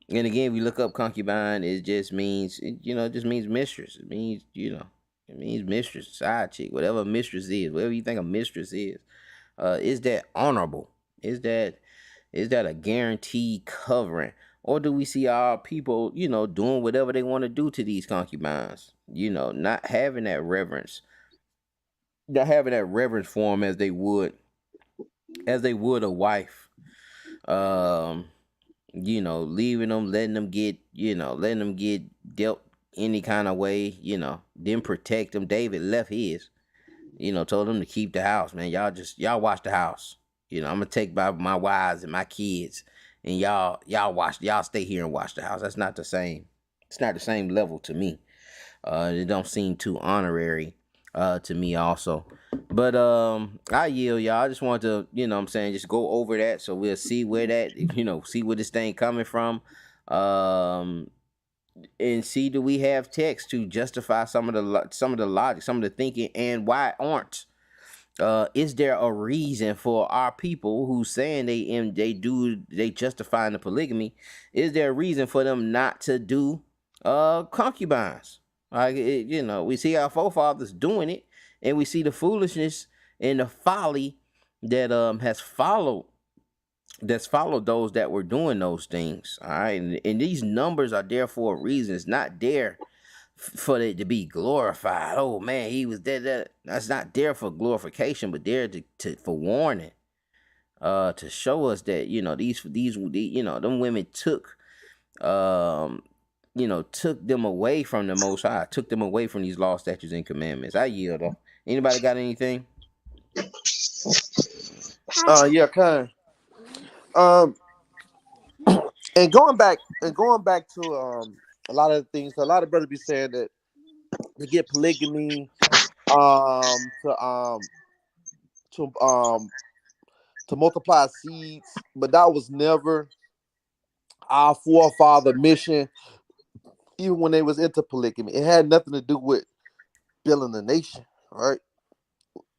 again, if you look up concubine, it just means it just means mistress. It means it means mistress, side chick, whatever mistress is, whatever you think a mistress is. Is that honorable? Is that a guaranteed covering? Or do we see our people, doing whatever they want to do to these concubines? Not having that reverence. Not having that reverence for them as they would a wife. Leaving them, letting them get dealt any kind of way, didn't protect them. David left his, told them to keep the house, man. Y'all watch the house. I'm gonna take my wives and my kids, and y'all stay here and watch the house. That's not the same. It's not the same level to me. It don't seem too honorary to me also. But I yield, y'all. I just want to, just go over that so we'll see where that, see where this thing coming from. And see, do we have text to justify some of the logic, some of the thinking, and why aren't Is there a reason for our people who saying they justifying the polygamy? Is there a reason for them not to do concubines? Like we see our forefathers doing it, and we see the foolishness and the folly that has followed that's followed those that were doing those things. All right, and these numbers are there for a reason. It's not there for it to be glorified. Oh man, he was dead. That's not there for glorification, but there to for warning. To show us that them women took took them away from the Most High, took them away from these law, statutes, and commandments. I yield. Though. Anybody got anything? Yeah, kind. Um, and going back to a lot of things. A lot of brothers be saying that to get polygamy, to multiply seeds, but that was never our forefather mission. Even when they was into polygamy, it had nothing to do with building the nation, right?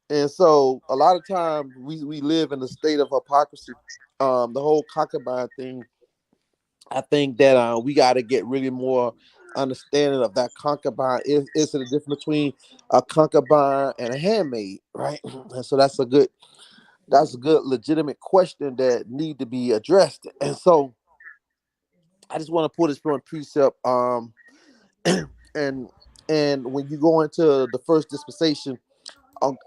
And so a lot of times we live in a state of hypocrisy. The whole concubine thing, I think that we got to get really more understanding of that concubine. Is it a difference between a concubine and a handmaid, right? And so that's a good legitimate question that need to be addressed. And so I just want to pull this from a precept. And when you go into the first dispensation,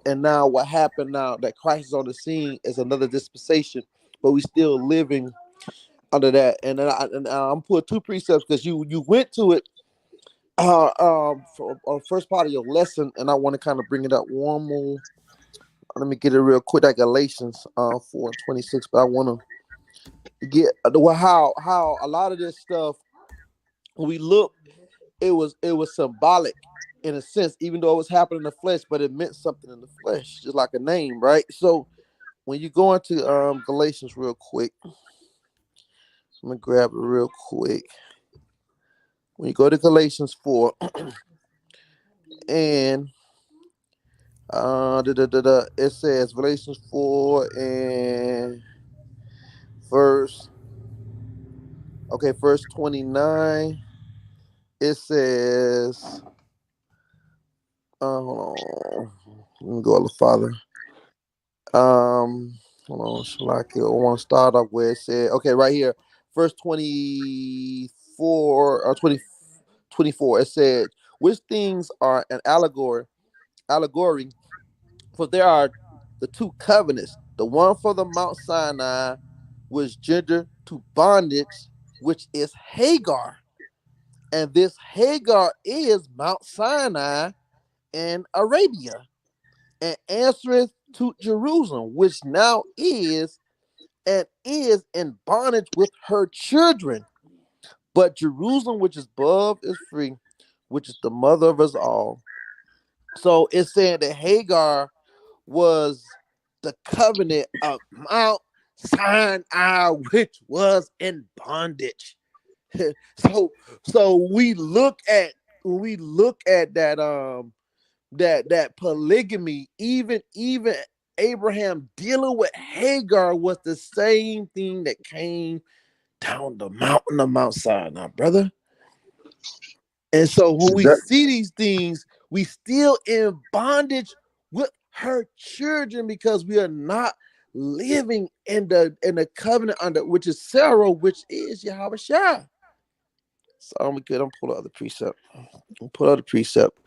and now what happened now that Christ is on the scene is another dispensation, but we still living under that. And then I'm putting two precepts because you went to it for first part of your lesson, and I want to kind of bring it up one more. Let me get it real quick. That Galatians 4:26, but I want to get how a lot of this stuff when we look, it was symbolic in a sense, even though it was happening in the flesh, but it meant something in the flesh, just like a name, right? So when you go into Galatians real quick, let me grab it real quick. When you go to Galatians 4 and it says Galatians 4 and verse 29. It says hold on. Let me go to the Father. Hold on, Shalaki. I want to start off where it said, okay, right here, verse 24 or 24. It said, which things are an allegory, for there are the two covenants, the one for the Mount Sinai, which gender to bondage, which is Hagar. And this Hagar is Mount Sinai in Arabia, and answereth to Jerusalem, which now is and is in bondage with her children. But Jerusalem, which is above, is free, which is the mother of us all. So it's saying that Hagar was the covenant of Mount Sinai, which was in bondage. so we look at that that polygamy, even Abraham dealing with Hagar was the same thing that came down the mountain of Mount Sinai, brother. And so when we see these things, we still in bondage with her children because we are not living in the covenant under which is Sarah, which is Yahweh Shai. So I'm good. I'm pull out the precept.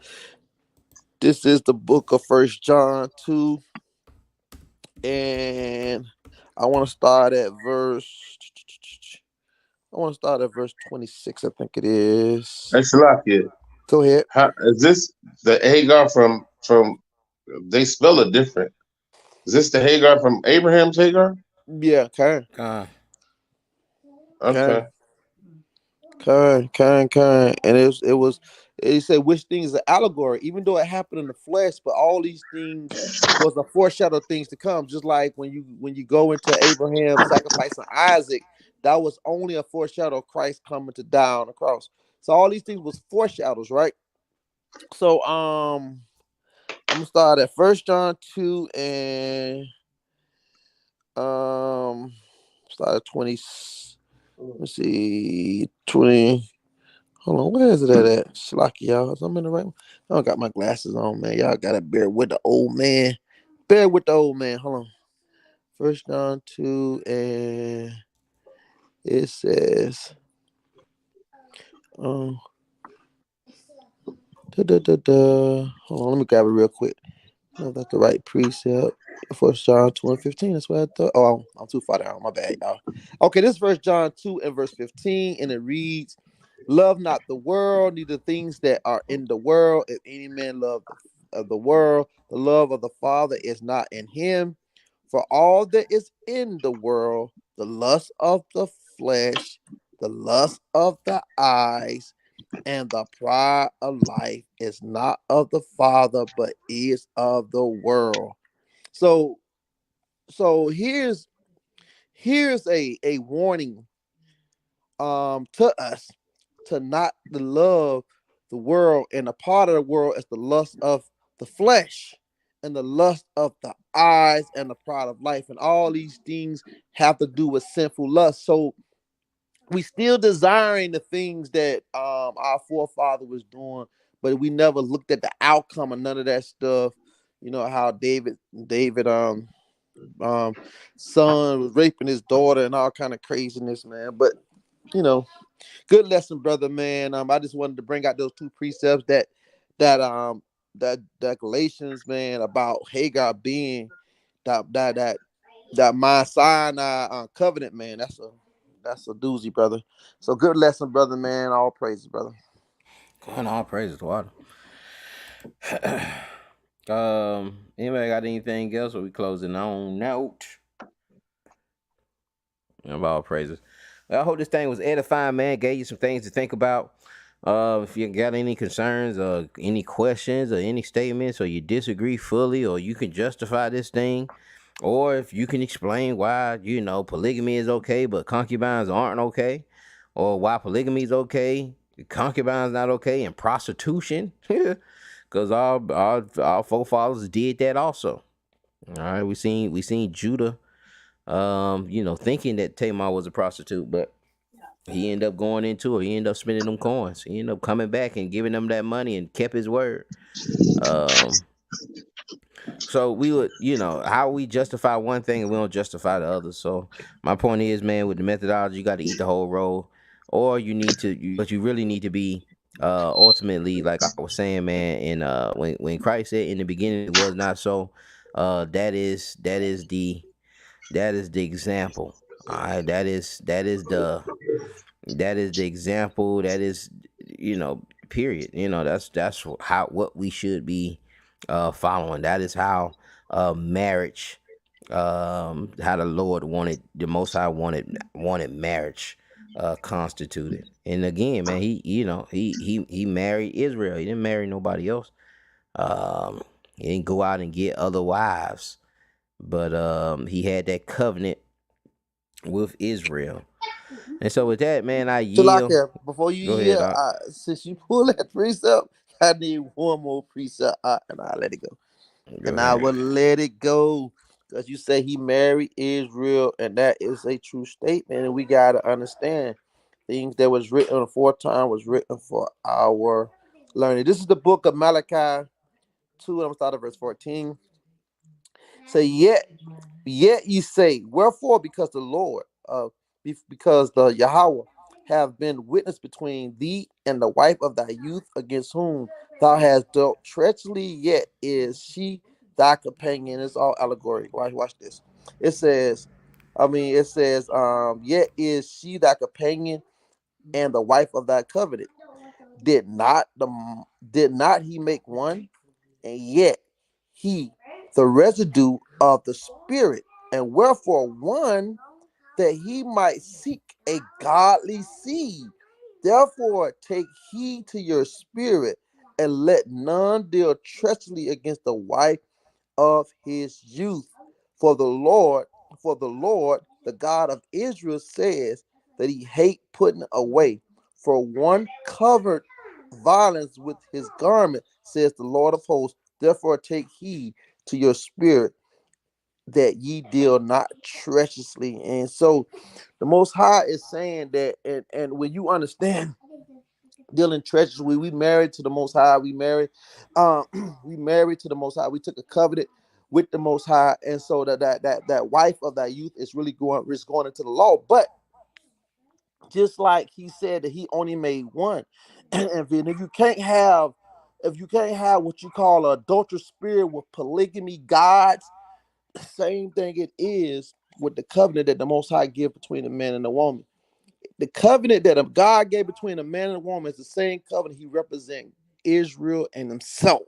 This is the book of 1 John 2. And I want to start at verse 26, I think it is. That's Shalakia. Go ahead. Is this the Hagar from they spell it different? Is this the Hagar from Abraham's Hagar? Yeah, okay. Okay. And it said which things is an allegory, even though it happened in the flesh, but all these things was a foreshadow of things to come. Just like when you go into Abraham sacrificing Isaac, that was only a foreshadow of Christ coming to die on the cross. So all these things was foreshadows, right? So I'm gonna start at First John 2 and um start at 20. Let's see, 20. Hold on, where is it at? Slocky, y'all. I'm in the right one. I don't got my glasses on, man. Y'all gotta bear with the old man. Bear with the old man. Hold on. First John 2 and it says, um, hold on, let me grab it real quick. No, that's the right precept. First John 2 and 15. That's what I thought. Oh, I'm too far down. My bad, y'all. Okay, this is First John 2 and verse 15, and it reads, "Love not the world, neither things that are in the world. If any man love of the world, the love of the Father is not in him. For all that is in the world, the lust of the flesh, the lust of the eyes, and the pride of life is not of the Father, but is of the world." So, here's a warning to us to not to love the world, and a part of the world is the lust of the flesh and the lust of the eyes and the pride of life, and all these things have to do with sinful lust. So we still desiring the things that our forefather was doing, but we never looked at the outcome of none of that stuff. You know how David um son was raping his daughter and all kind of craziness, man. But you know, good lesson, brother, man. I just wanted to bring out those two precepts that that Galatians, man, about Hagar being that Mount Sinai covenant, man. That's a doozy, brother. So good lesson, brother, man. All praises, brother. God, all praises to water. Anybody got anything else, or we closing on note? Of all praises. Well, I hope this thing was edifying, man. Gave you some things to think about. If you got any concerns or any questions or any statements, or you disagree fully, or you can justify this thing, or if you can explain why polygamy is okay but concubines aren't okay, or why polygamy is okay, concubines not okay, and prostitution, because our forefathers did that also. All right, we seen Judah thinking that Tamar was a prostitute, but he ended up going into it. He ended up spending them coins. He ended up coming back and giving them that money and kept his word. Um, so we would, how we justify one thing and we don't justify the other. So my point is, man, with the methodology, you got to eat the whole roll, or but you really need to be, ultimately, like I was saying, man. And when Christ said in the beginning it was not so, that is the example. All right, that is the example. That is, period. That's how what we should be following. That is how marriage, how the Most High wanted marriage constituted. And again, man, he married Israel. He didn't marry nobody else. He didn't go out and get other wives, but he had that covenant with Israel. And so with that, man, I yield. Shalaka, before you Go ahead, yield, Doc. since you pull that precept, I need one more precept, and I'll let it go. Go And I ahead. will let it go. Because you say he married Israel, and that is a true statement. And we got to understand things that was written aforetime was written for our learning. This is the book of Malachi 2, and I'm going to start at verse 14. Say, yet ye say, wherefore? Because the Lord, because the Yahweh have been witness between thee and the wife of thy youth, against whom thou hast dealt treacherously, yet is she thy companion. It's all allegory. Watch this. It says, yet is she thy companion and the wife of thy covenant. Did not the did not he make one? And yet he, the residue of the spirit, and wherefore one, that he might seek a godly seed. Therefore take heed to your spirit, and let none deal treacherously against the wife of his youth. For the Lord, the God of Israel, says that he hate putting away. For one covered violence with his garment, says the Lord of hosts. Therefore take heed to your spirit that ye deal not treacherously. And so the Most High is saying that, and when you understand dealing treacherously, we married to the Most High, we married, we married to the Most High, we took a covenant with the Most High, and so that wife of that youth is really going into the law. But just like he said that he only made one, and if you can't have, what you call an adulterous spirit with polygamy gods, same thing it is with the covenant that the Most High give between the man and the woman. The covenant that God gave between a man and a woman is the same covenant he represents Israel and himself.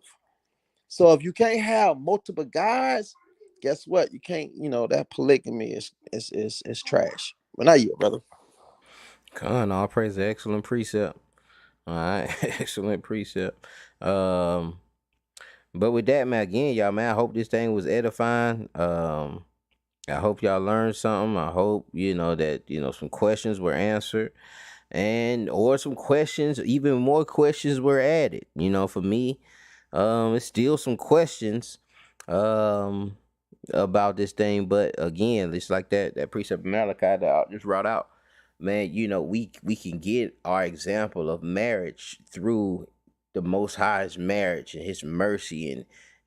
So if you can't have multiple gods, guess what? You can't, that polygamy is trash. But not you, brother. All praise the excellent precept. All right, excellent precept. But with that, man, again, y'all, man, I hope this thing was edifying. I hope y'all learned something. I hope, that, some questions were answered, and or some questions, even more questions were added. For me, it's still some questions about this thing, but again, it's like that precept of Malachi that I just brought out. Man, we can get our example of marriage through the Most High's marriage and His mercy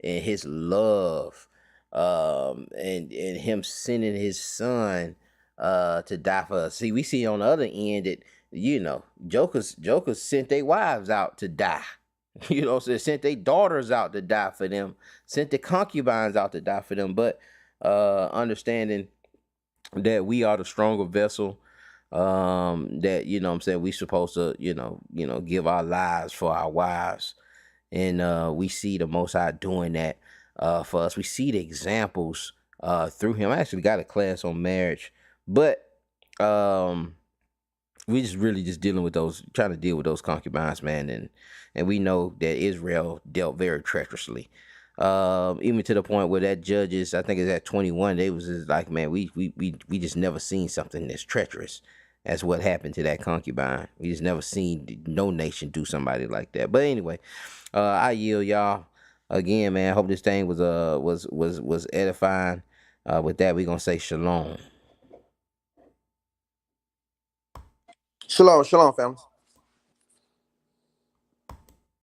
and His love, and Him sending His Son to die for us. See, we see on the other end that jokers sent their wives out to die. So sent their daughters out to die for them, sent the concubines out to die for them. But understanding that we are the stronger vessel, that I'm saying we supposed to give our lives for our wives, and we see the Most High doing that for us. We see the examples through Him. I actually got a class on marriage, but we just really just trying to deal with those concubines, man, and we know that Israel dealt very treacherously. Even to the point where that Judges, I think it's at 21, they was just like, man, we just never seen something that's treacherous as what happened to that concubine. We just never seen no nation do somebody like that. But anyway, I yield, y'all. Again, man, I hope this thing was edifying. With that, we're gonna say shalom. Shalom, shalom, families.